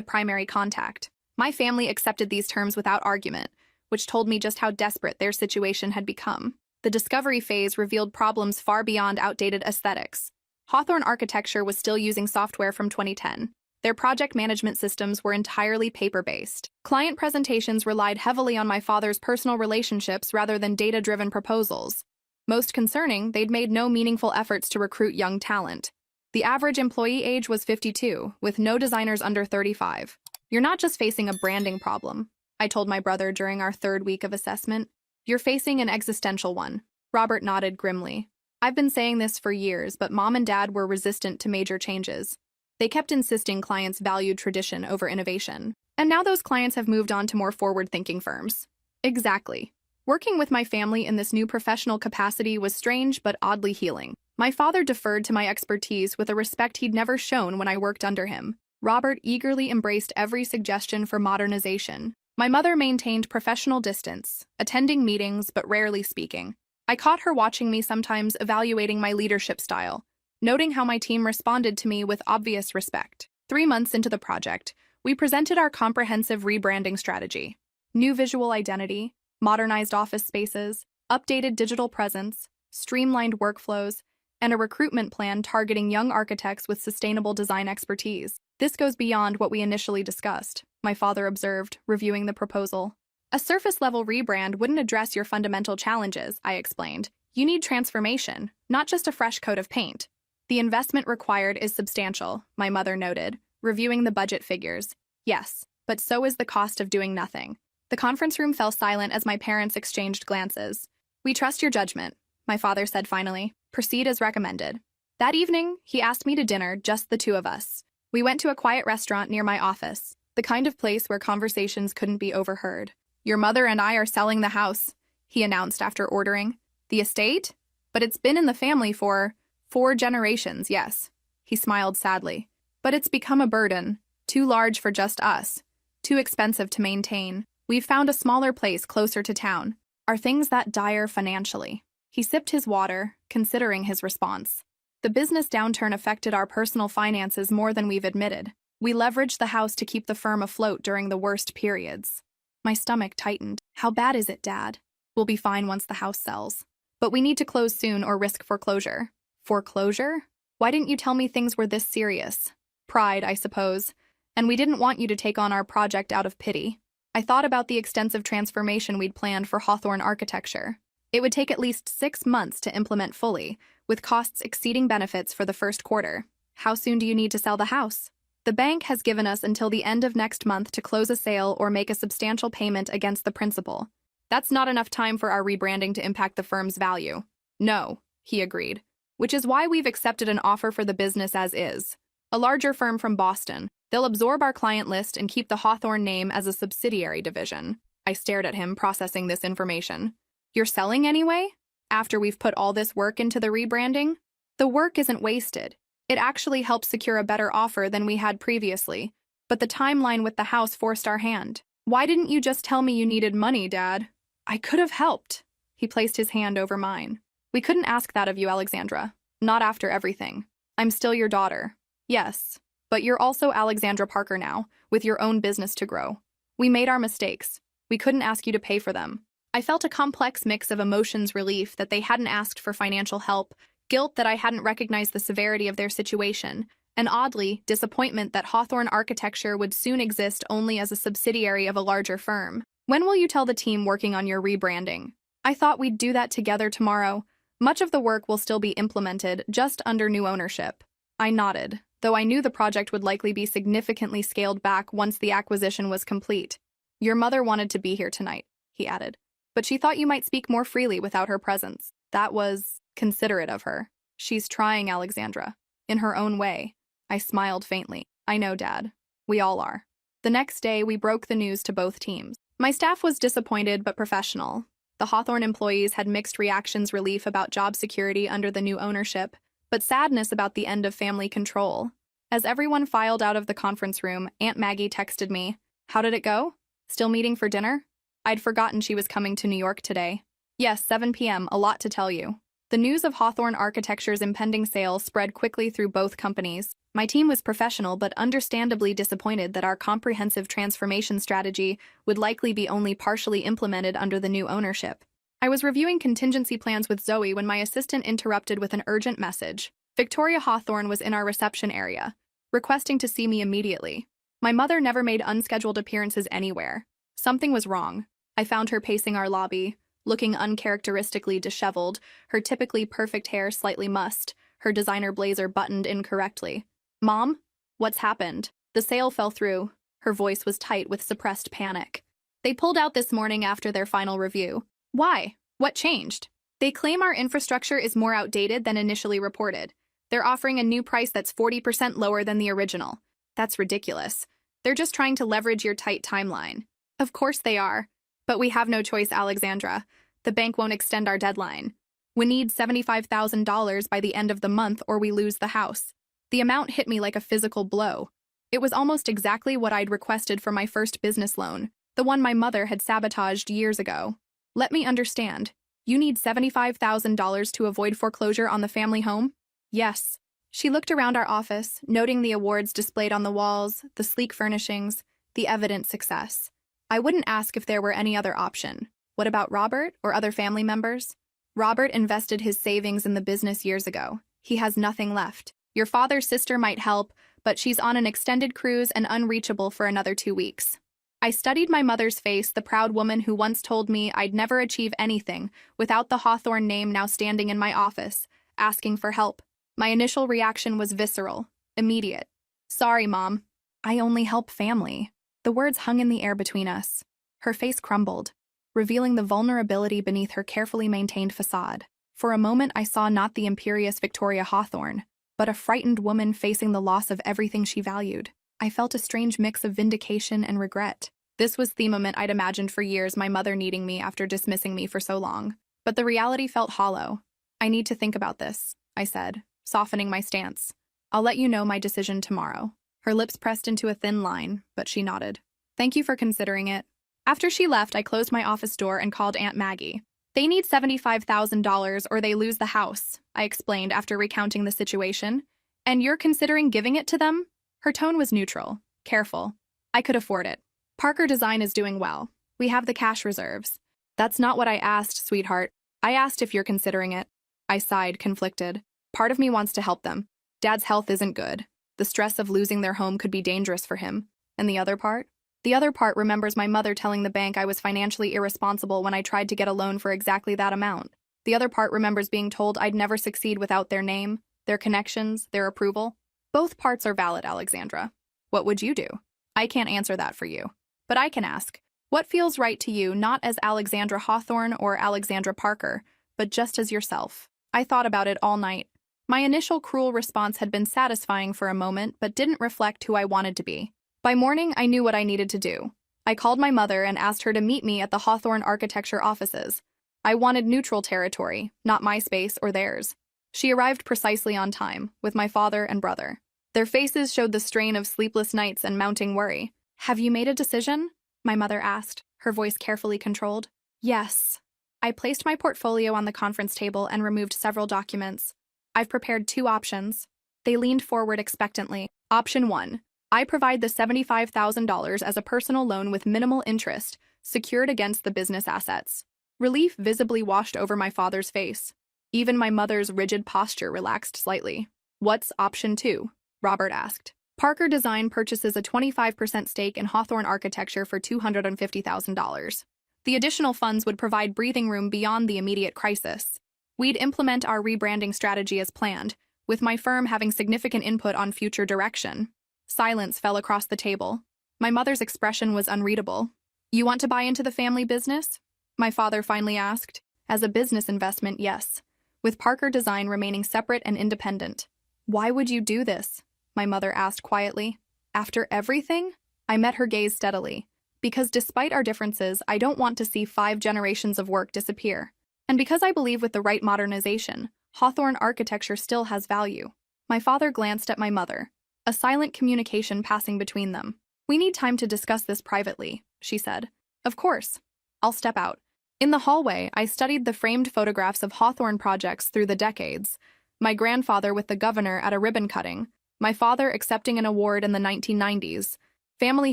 primary contact. My family accepted these terms without argument, which told me just how desperate their situation had become. The discovery phase revealed problems far beyond outdated aesthetics. Hawthorne Architecture was still using software from 2010. Their project management systems were entirely paper-based. Client presentations relied heavily on my father's personal relationships rather than data-driven proposals. Most concerning, they'd made no meaningful efforts to recruit young talent. The average employee age was 52, with no designers under 35. You're not just facing a branding problem, I told my brother during our third week of assessment. You're facing an existential one. Robert nodded grimly. I've been saying this for years, but Mom and Dad were resistant to major changes. They kept insisting clients valued tradition over innovation. And now those clients have moved on to more forward-thinking firms. Exactly. Working with my family in this new professional capacity was strange but oddly healing. My father deferred to my expertise with a respect he'd never shown when I worked under him. Robert eagerly embraced every suggestion for modernization. My mother maintained professional distance, attending meetings but rarely speaking. I caught her watching me sometimes evaluating my leadership style, noting how my team responded to me with obvious respect. 3 months into the project, we presented our comprehensive rebranding strategy. New visual identity, modernized office spaces, updated digital presence, streamlined workflows, and a recruitment plan targeting young architects with sustainable design expertise. This goes beyond what we initially discussed, my father observed, reviewing the proposal. A surface-level rebrand wouldn't address your fundamental challenges, I explained. You need transformation, not just a fresh coat of paint. The investment required is substantial, my mother noted, reviewing the budget figures. Yes, but so is the cost of doing nothing. The conference room fell silent as my parents exchanged glances. We trust your judgment, my father said finally. Proceed as recommended. That evening, he asked me to dinner, just the two of us. We went to a quiet restaurant near my office, the kind of place where conversations couldn't be overheard. Your mother and I are selling the house, he announced after ordering. The estate? But it's been in the family for 4 generations, yes. He smiled sadly. But it's become a burden, too large for just us, too expensive to maintain. We've found a smaller place closer to town. Are things that dire financially? He sipped his water, considering his response. The business downturn affected our personal finances more than we've admitted. We leveraged the house to keep the firm afloat during the worst periods. My stomach tightened. How bad is it, Dad? We'll be fine once the house sells. But we need to close soon or risk foreclosure. Foreclosure? Why didn't you tell me things were this serious? Pride, I suppose. And we didn't want you to take on our project out of pity. I thought about the extensive transformation we'd planned for Hawthorne Architecture. It would take at least 6 months to implement fully, with costs exceeding benefits for the first quarter. How soon do you need to sell the house? The bank has given us until the end of next month to close a sale or make a substantial payment against the principal. That's not enough time for our rebranding to impact the firm's value. No, he agreed. Which is why we've accepted an offer for the business as is. A larger firm from Boston. They'll absorb our client list and keep the Hawthorne name as a subsidiary division. I stared at him, processing this information. You're selling anyway? After we've put all this work into the rebranding? The work isn't wasted. It actually helped secure a better offer than we had previously. But the timeline with the house forced our hand. Why didn't you just tell me you needed money, Dad? I could have helped. He placed his hand over mine. We couldn't ask that of you, Alexandra. Not after everything. I'm still your daughter. Yes, but you're also Alexandra Parker now, with your own business to grow. We made our mistakes. We couldn't ask you to pay for them. I felt a complex mix of emotions: relief that they hadn't asked for financial help, guilt that I hadn't recognized the severity of their situation, and oddly, disappointment that Hawthorne Architecture would soon exist only as a subsidiary of a larger firm. When will you tell the team working on your rebranding? I thought we'd do that together tomorrow. Much of the work will still be implemented, just under new ownership. I nodded, though I knew the project would likely be significantly scaled back once the acquisition was complete. Your mother wanted to be here tonight, he added, but she thought you might speak more freely without her presence. That was considerate of her. She's trying, Alexandra. In her own way. I smiled faintly. I know, Dad. We all are. The next day, we broke the news to both teams. My staff was disappointed but professional. The Hawthorne employees had mixed reactions: relief about job security under the new ownership, but sadness about the end of family control. As everyone filed out of the conference room, Aunt Maggie texted me, "How did it go? Still meeting for dinner?" I'd forgotten she was coming to New York today. Yes, 7 p.m., a lot to tell you. The news of Hawthorne Architecture's impending sale spread quickly through both companies. My team was professional but understandably disappointed that our comprehensive transformation strategy would likely be only partially implemented under the new ownership. I was reviewing contingency plans with Zoe when my assistant interrupted with an urgent message. Victoria Hawthorne was in our reception area, requesting to see me immediately. My mother never made unscheduled appearances anywhere. Something was wrong. I found her pacing our lobby, looking uncharacteristically disheveled, her typically perfect hair slightly mussed, her designer blazer buttoned incorrectly. "Mom? What's happened?" The sale fell through. Her voice was tight with suppressed panic. "They pulled out this morning after their final review." "Why? What changed?" "They claim our infrastructure is more outdated than initially reported. They're offering a new price that's 40% lower than the original." "That's ridiculous. They're just trying to leverage your tight timeline." "Of course they are. But we have no choice, Alexandra. The bank won't extend our deadline. We need $75,000 by the end of the month or we lose the house." The amount hit me like a physical blow. It was almost exactly what I'd requested for my first business loan, the one my mother had sabotaged years ago. "Let me understand. You need $75,000 to avoid foreclosure on the family home?" "Yes." She looked around our office, noting the awards displayed on the walls, the sleek furnishings, the evident success. "I wouldn't ask if there were any other option. What about Robert or other family members?" "Robert invested his savings in the business years ago. He has nothing left. Your father's sister might help, but she's on an extended cruise and unreachable for another 2 weeks." I studied my mother's face, the proud woman who once told me I'd never achieve anything without the Hawthorne name, now standing in my office, asking for help. My initial reaction was visceral, immediate. "Sorry, Mom. I only help family." The words hung in the air between us. Her face crumbled, revealing the vulnerability beneath her carefully maintained facade. For a moment I saw not the imperious Victoria Hawthorne, but a frightened woman facing the loss of everything she valued. I felt a strange mix of vindication and regret. This was the moment I'd imagined for years, my mother needing me after dismissing me for so long. But the reality felt hollow. "I need to think about this," I said, softening my stance. "I'll let you know my decision tomorrow." Her lips pressed into a thin line, but she nodded. "Thank you for considering it." After she left, I closed my office door and called Aunt Maggie. "They need $75,000 or they lose the house," I explained after recounting the situation. "And you're considering giving it to them?" Her tone was neutral, careful. "I could afford it. Parker Design is doing well. We have the cash reserves." "That's not what I asked, sweetheart. I asked if you're considering it." I sighed, conflicted. Part of me wants to help them. Dad's health isn't good. The stress of losing their home could be dangerous for him. And the other part? The other part remembers my mother telling the bank I was financially irresponsible when I tried to get a loan for exactly that amount. The other part remembers being told I'd never succeed without their name, their connections, their approval. Both parts are valid, Alexandra. What would you do? I can't answer that for you. But I can ask, what feels right to you, not as Alexandra Hawthorne or Alexandra Parker, but just as yourself? I thought about it all night. My initial cruel response had been satisfying for a moment, but didn't reflect who I wanted to be. By morning, I knew what I needed to do. I called my mother and asked her to meet me at the Hawthorne Architecture offices. I wanted neutral territory, not my space or theirs. She arrived precisely on time, with my father and brother. Their faces showed the strain of sleepless nights and mounting worry. "Have you made a decision?" my mother asked, her voice carefully controlled. "Yes." I placed my portfolio on the conference table and removed several documents. "I've prepared 2 options." They leaned forward expectantly. Option 1. I provide the $75,000 as a personal loan with minimal interest, secured against the business assets. Relief visibly washed over my father's face. Even my mother's rigid posture relaxed slightly. "What's option 2?" Robert asked. "Parker Design purchases a 25% stake in Hawthorne Architecture for $250,000. The additional funds would provide breathing room beyond the immediate crisis. We'd implement our rebranding strategy as planned, with my firm having significant input on future direction." Silence fell across the table. My mother's expression was unreadable. "You want to buy into the family business?" my father finally asked. "As a business investment, yes, with Parker Design remaining separate and independent." "Why would you do this?" my mother asked quietly. "After everything?" I met her gaze steadily. "Because despite our differences, I don't want to see 5 generations of work disappear. And because I believe with the right modernization, Hawthorne Architecture still has value." My father glanced at my mother, a silent communication passing between them. "We need time to discuss this privately," she said. "Of course. I'll step out." In the hallway, I studied the framed photographs of Hawthorne projects through the decades. My grandfather with the governor at a ribbon cutting, my father accepting an award in the 1990s, family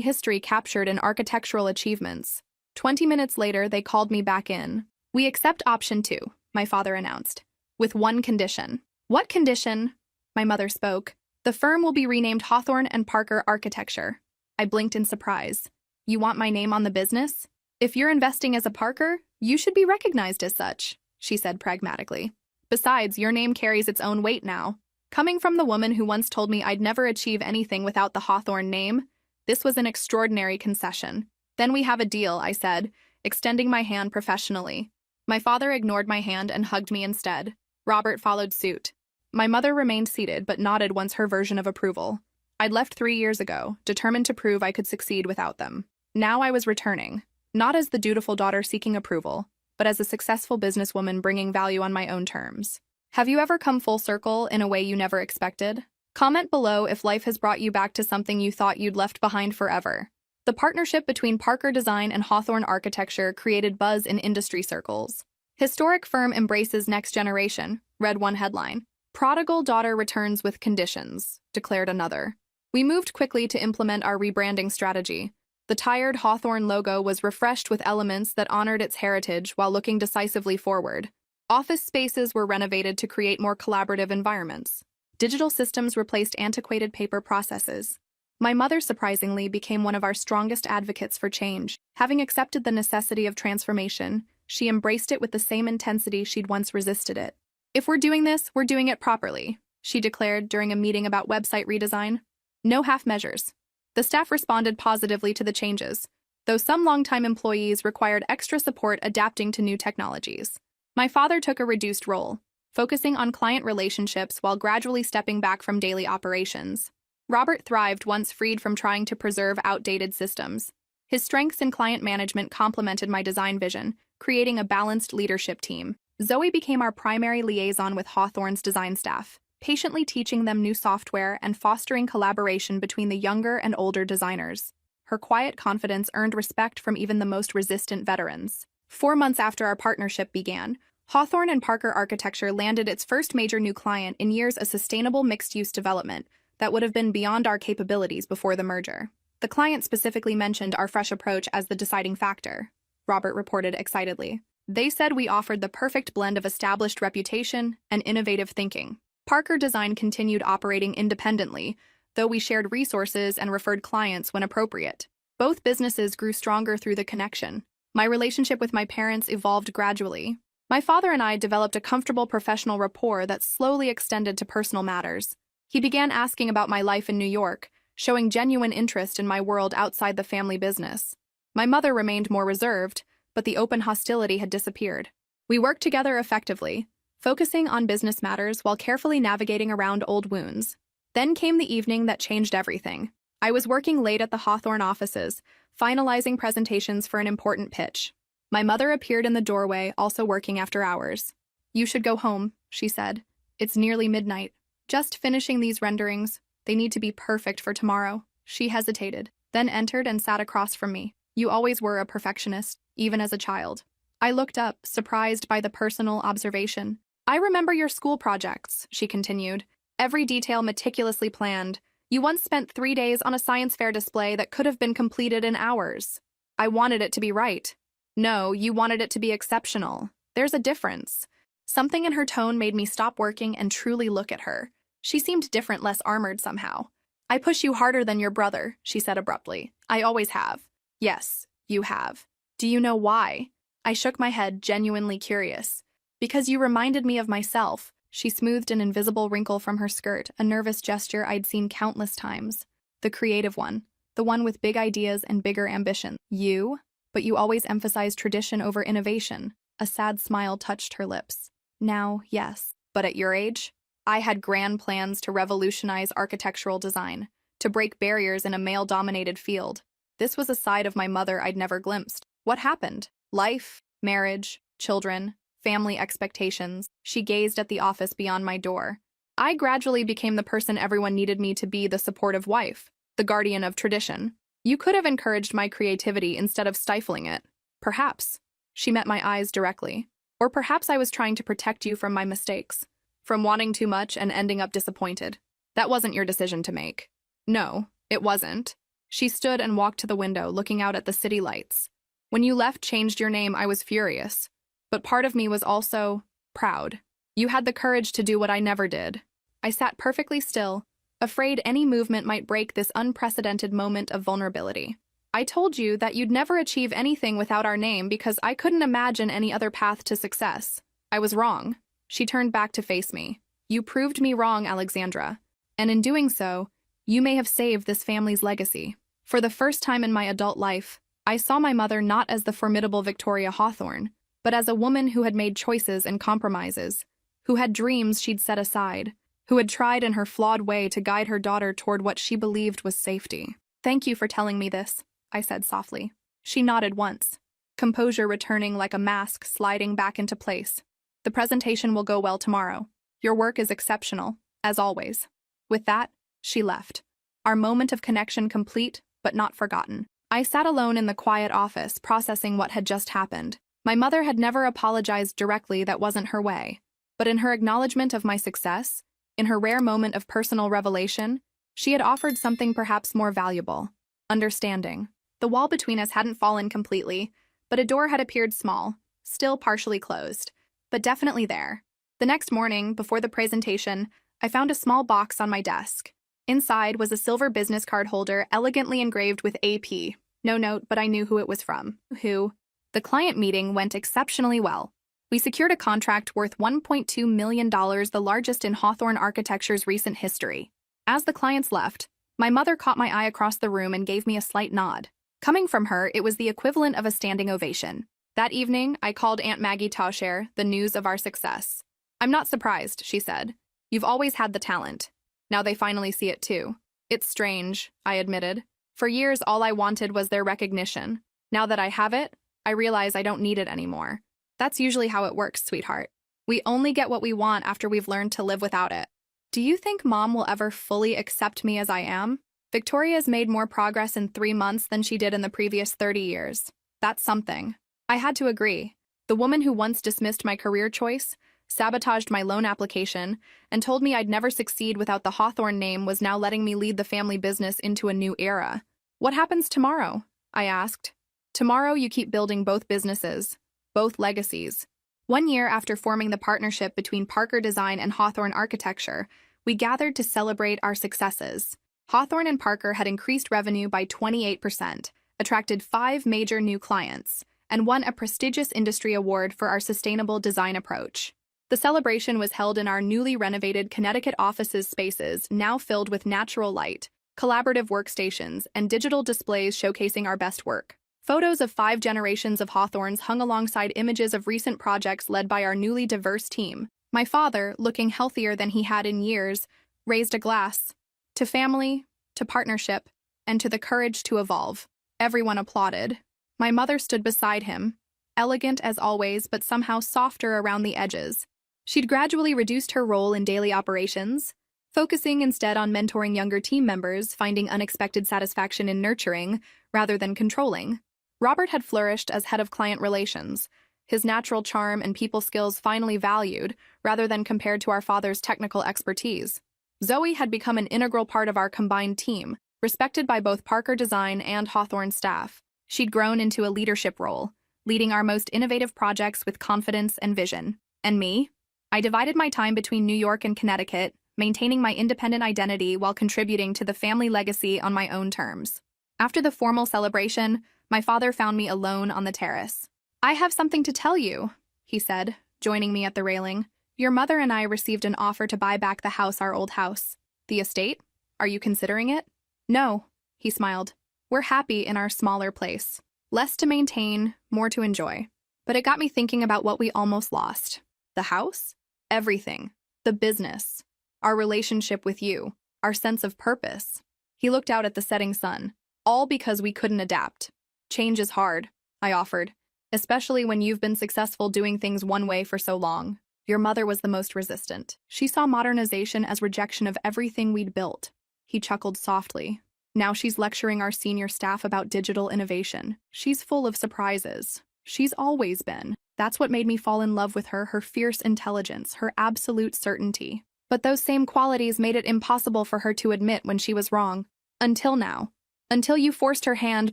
history captured in architectural achievements. 20 minutes later, they called me back in. "We accept option 2, my father announced, "with one condition." "What condition?" my mother spoke. "The firm will be renamed Hawthorne and Parker Architecture." I blinked in surprise. "You want my name on the business? If you're investing as a Parker, you should be recognized as such," she said pragmatically. "Besides, your name carries its own weight now. Coming from the woman who once told me I'd never achieve anything without the Hawthorne name, this was an extraordinary concession." "Then we have a deal," I said, extending my hand professionally. My father ignored my hand and hugged me instead. Robert followed suit. My mother remained seated but nodded once her version of approval. I'd left 3 years ago, determined to prove I could succeed without them. Now I was returning, not as the dutiful daughter seeking approval, but as a successful businesswoman bringing value on my own terms. Have you ever come full circle in a way you never expected? Comment below if life has brought you back to something you thought you'd left behind forever. The partnership between Parker Design and Hawthorne Architecture created buzz in industry circles. "Historic firm embraces next generation," read one headline. "Prodigal daughter returns with conditions," declared another. We moved quickly to implement our rebranding strategy. The tired Hawthorne logo was refreshed with elements that honored its heritage while looking decisively forward. Office spaces were renovated to create more collaborative environments. Digital systems replaced antiquated paper processes. My mother, surprisingly, became one of our strongest advocates for change. Having accepted the necessity of transformation, she embraced it with the same intensity she'd once resisted it. "If we're doing this, we're doing it properly," she declared during a meeting about website redesign. "No half measures." The staff responded positively to the changes, though some longtime employees required extra support adapting to new technologies. My father took a reduced role, focusing on client relationships while gradually stepping back from daily operations. Robert thrived once freed from trying to preserve outdated systems. His strengths in client management complemented my design vision, creating a balanced leadership team. Zoe became our primary liaison with Hawthorne's design staff, patiently teaching them new software and fostering collaboration between the younger and older designers. Her quiet confidence earned respect from even the most resistant veterans. 4 months after our partnership began, Hawthorne and Parker Architecture landed its first major new client in years, a sustainable mixed-use development that would have been beyond our capabilities before the merger. The client specifically mentioned our fresh approach as the deciding factor, Robert reported excitedly. "They said we offered the perfect blend of established reputation and innovative thinking." Parker Design continued operating independently, though we shared resources and referred clients when appropriate. Both businesses grew stronger through the connection. My relationship with my parents evolved gradually. My father and I developed a comfortable professional rapport that slowly extended to personal matters. He began asking about my life in New York, showing genuine interest in my world outside the family business. My mother remained more reserved, but the open hostility had disappeared. We worked together effectively, focusing on business matters while carefully navigating around old wounds. Then came the evening that changed everything. I was working late at the Hawthorne offices, finalizing presentations for an important pitch. My mother appeared in the doorway, also working after hours. "You should go home," she said. "It's nearly midnight. Just finishing these renderings. They need to be perfect for tomorrow." She hesitated, then entered and sat across from me. "You always were a perfectionist, even as a child." I looked up, surprised by the personal observation. "I remember your school projects," she continued. "Every detail meticulously planned. You once spent 3 days on a science fair display that could have been completed in hours. I wanted it to be right." No, you wanted it to be exceptional. There's a difference. Something in her tone made me stop working and truly look at her. She seemed different, less armored somehow. I push you harder than your brother, she said abruptly. I always have. Yes, you have. Do you know why? I shook my head, genuinely curious. Because you reminded me of myself. She smoothed an invisible wrinkle from her skirt, a nervous gesture I'd seen countless times. The creative one. The one with big ideas and bigger ambition. You? But you always emphasize tradition over innovation. A sad smile touched her lips. Now, yes. But at your age? I had grand plans to revolutionize architectural design, to break barriers in a male-dominated field. This was a side of my mother I'd never glimpsed. What happened? Life, marriage, children, family expectations. She gazed at the office beyond my door. I gradually became the person everyone needed me to be, the supportive wife, the guardian of tradition. You could have encouraged my creativity instead of stifling it. Perhaps. She met my eyes directly. Or perhaps I was trying to protect you from my mistakes, from wanting too much and ending up disappointed. That wasn't your decision to make. No, it wasn't. She stood and walked to the window, looking out at the city lights. When you left, changed your name, I was furious. But part of me was also proud. You had the courage to do what I never did. I sat perfectly still, afraid any movement might break this unprecedented moment of vulnerability. I told you that you'd never achieve anything without our name because I couldn't imagine any other path to success. I was wrong. She turned back to face me. You proved me wrong, Alexandra. And in doing so, you may have saved this family's legacy. For the first time in my adult life, I saw my mother not as the formidable Victoria Hawthorne, but as a woman who had made choices and compromises, who had dreams she'd set aside, who had tried in her flawed way to guide her daughter toward what she believed was safety. Thank you for telling me this, I said softly. She nodded once, composure returning like a mask sliding back into place. The presentation will go well tomorrow. Your work is exceptional, as always. With that, she left. Our moment of connection complete, but not forgotten. I sat alone in the quiet office, processing what had just happened. My mother had never apologized directly, that wasn't her way. But in her acknowledgement of my success, in her rare moment of personal revelation, she had offered something perhaps more valuable: understanding. The wall between us hadn't fallen completely, but a door had appeared small, still partially closed, but definitely there. The next morning, before the presentation, I found a small box on my desk. Inside was a silver business card holder elegantly engraved with AP. No note, but I knew who it was from. Who? The client meeting went exceptionally well. We secured a contract worth $1.2 million, the largest in Hawthorne Architecture's recent history. As the clients left, my mother caught my eye across the room and gave me a slight nod. Coming from her, it was the equivalent of a standing ovation. That evening, I called Aunt Maggie to share the news of our success. I'm not surprised, she said. You've always had the talent. Now they finally see it too. It's strange, I admitted. For years, all I wanted was their recognition. Now that I have it, I realize I don't need it anymore. That's usually how it works, sweetheart. We only get what we want after we've learned to live without it. Do you think Mom will ever fully accept me as I am? Victoria's made more progress in 3 months than she did in the previous 30 years. That's something. I had to agree. The woman who once dismissed my career choice, sabotaged my loan application, and told me I'd never succeed without the Hawthorne name was now letting me lead the family business into a new era. What happens tomorrow? I asked. Tomorrow you keep building both businesses, both legacies. 1 year after forming the partnership between Parker Design and Hawthorne Architecture, we gathered to celebrate our successes. Hawthorne and Parker had increased revenue by 28%, attracted 5 major new clients, and won a prestigious industry award for our sustainable design approach. The celebration was held in our newly renovated Connecticut offices spaces, now filled with natural light, collaborative workstations, and digital displays showcasing our best work. Photos of 5 generations of Hawthornes hung alongside images of recent projects led by our newly diverse team. My father, looking healthier than he had in years, raised a glass. To family, to partnership, and to the courage to evolve. Everyone applauded. My mother stood beside him, elegant as always, but somehow softer around the edges. She'd gradually reduced her role in daily operations, focusing instead on mentoring younger team members, finding unexpected satisfaction in nurturing rather than controlling. Robert had flourished as head of client relations, his natural charm and people skills finally valued rather than compared to our father's technical expertise. Zoe had become an integral part of our combined team, respected by both Parker Design and Hawthorne staff. She'd grown into a leadership role, leading our most innovative projects with confidence and vision. And me? I divided my time between New York and Connecticut, maintaining my independent identity while contributing to the family legacy on my own terms. After the formal celebration, my father found me alone on the terrace. "I have something to tell you," he said, joining me at the railing. "Your mother and I received an offer to buy back our old house. The estate? Are you considering it?" "No," he smiled. "We're happy in our smaller place. Less to maintain, more to enjoy." But it got me thinking about what we almost lost. The house? Everything. The business. Our relationship with you. Our sense of purpose. He looked out at the setting sun. All because we couldn't adapt. "Change is hard," I offered, "especially when you've been successful doing things one way for so long." Your mother was the most resistant. She saw modernization as rejection of everything we'd built. He chuckled softly. Now she's lecturing our senior staff about digital innovation. She's full of surprises. She's always been. That's what made me fall in love with her fierce intelligence, her absolute certainty. But those same qualities made it impossible for her to admit when she was wrong. Until now. Until you forced her hand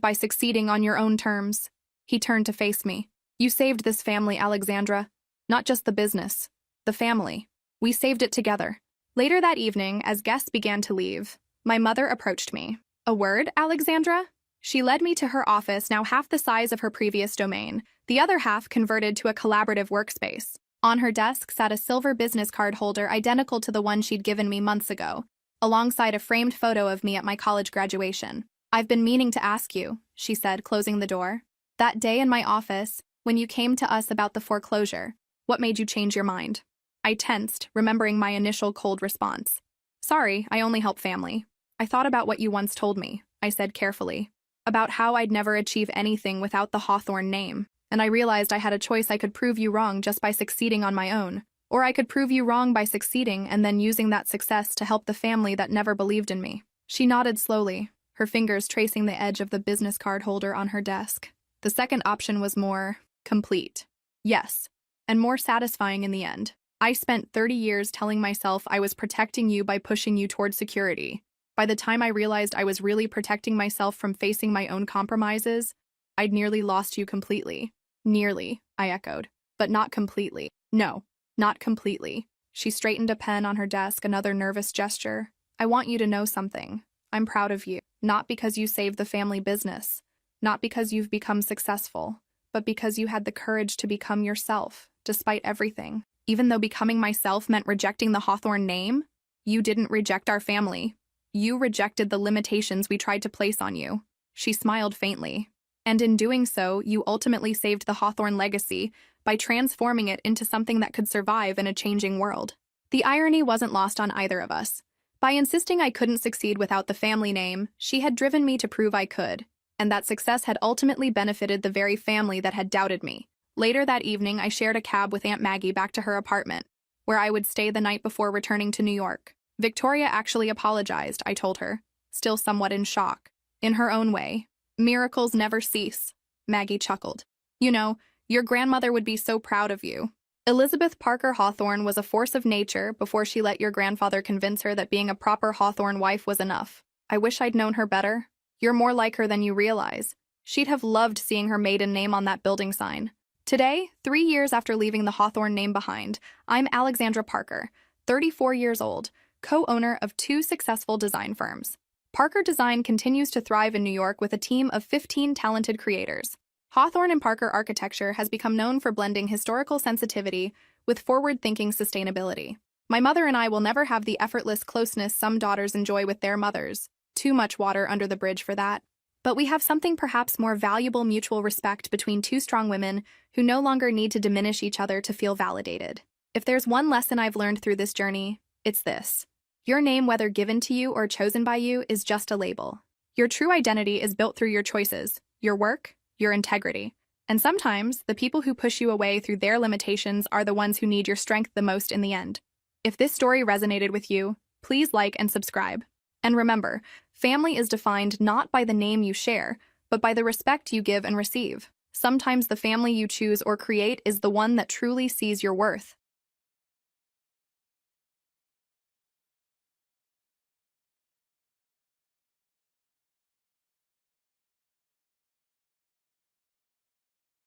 by succeeding on your own terms. He turned to face me. "You saved this family, Alexandra. Not just the business. The family. We saved it together." Later that evening, as guests began to leave, my mother approached me. "A word, Alexandra?" She led me to her office, now half the size of her previous domain, the other half converted to a collaborative workspace. On her desk sat a silver business card holder identical to the one she'd given me months ago, alongside a framed photo of me at my college graduation. "I've been meaning to ask you," she said, closing the door. "That day in my office, when you came to us about the foreclosure, what made you change your mind?" I tensed, remembering my initial cold response. "Sorry, I only help family." "I thought about what you once told me," I said carefully. "About how I'd never achieve anything without the Hawthorne name. And I realized I had a choice. I could prove you wrong just by succeeding on my own. Or I could prove you wrong by succeeding and then using that success to help the family that never believed in me." She nodded slowly, her fingers tracing the edge of the business card holder on her desk. "The second option was more complete. Yes, and more satisfying in the end. I spent 30 years telling myself I was protecting you by pushing you toward security. By the time I realized I was really protecting myself from facing my own compromises, I'd nearly lost you completely." "Nearly," I echoed. "But not completely." "No, not completely." She straightened a pen on her desk, another nervous gesture. "I want you to know something. I'm proud of you. Not because you saved the family business. Not because you've become successful. But because you had the courage to become yourself, despite everything. Even though becoming myself meant rejecting the Hawthorne name, you didn't reject our family. You rejected the limitations we tried to place on you." She smiled faintly. "And in doing so, you ultimately saved the Hawthorne legacy by transforming it into something that could survive in a changing world." The irony wasn't lost on either of us. By insisting I couldn't succeed without the family name, she had driven me to prove I could, and that success had ultimately benefited the very family that had doubted me. Later that evening, I shared a cab with Aunt Maggie back to her apartment, where I would stay the night before returning to New York. "Victoria actually apologized," I told her, still somewhat in shock. "In her own way. Miracles never cease." Maggie chuckled. "You know, your grandmother would be so proud of you." Elizabeth Parker Hawthorne was a force of nature before she let your grandfather convince her that being a proper Hawthorne wife was enough. I wish I'd known her better. You're more like her than you realize. She'd have loved seeing her maiden name on that building sign. Today, 3 years after leaving the Hawthorne name behind, I'm Alexandra Parker, 34 years old, co-owner of 2 successful design firms. Parker Design continues to thrive in New York with a team of 15 talented creators. Hawthorne and Parker architecture has become known for blending historical sensitivity with forward-thinking sustainability. My mother and I will never have the effortless closeness some daughters enjoy with their mothers. Too much water under the bridge for that. But we have something perhaps more valuable: mutual respect between 2 strong women who no longer need to diminish each other to feel validated. If there's one lesson I've learned through this journey, it's this. Your name, whether given to you or chosen by you, is just a label. Your true identity is built through your choices, your work, your integrity. And sometimes, the people who push you away through their limitations are the ones who need your strength the most in the end. If this story resonated with you, please like and subscribe. And remember, family is defined not by the name you share, but by the respect you give and receive. Sometimes the family you choose or create is the one that truly sees your worth.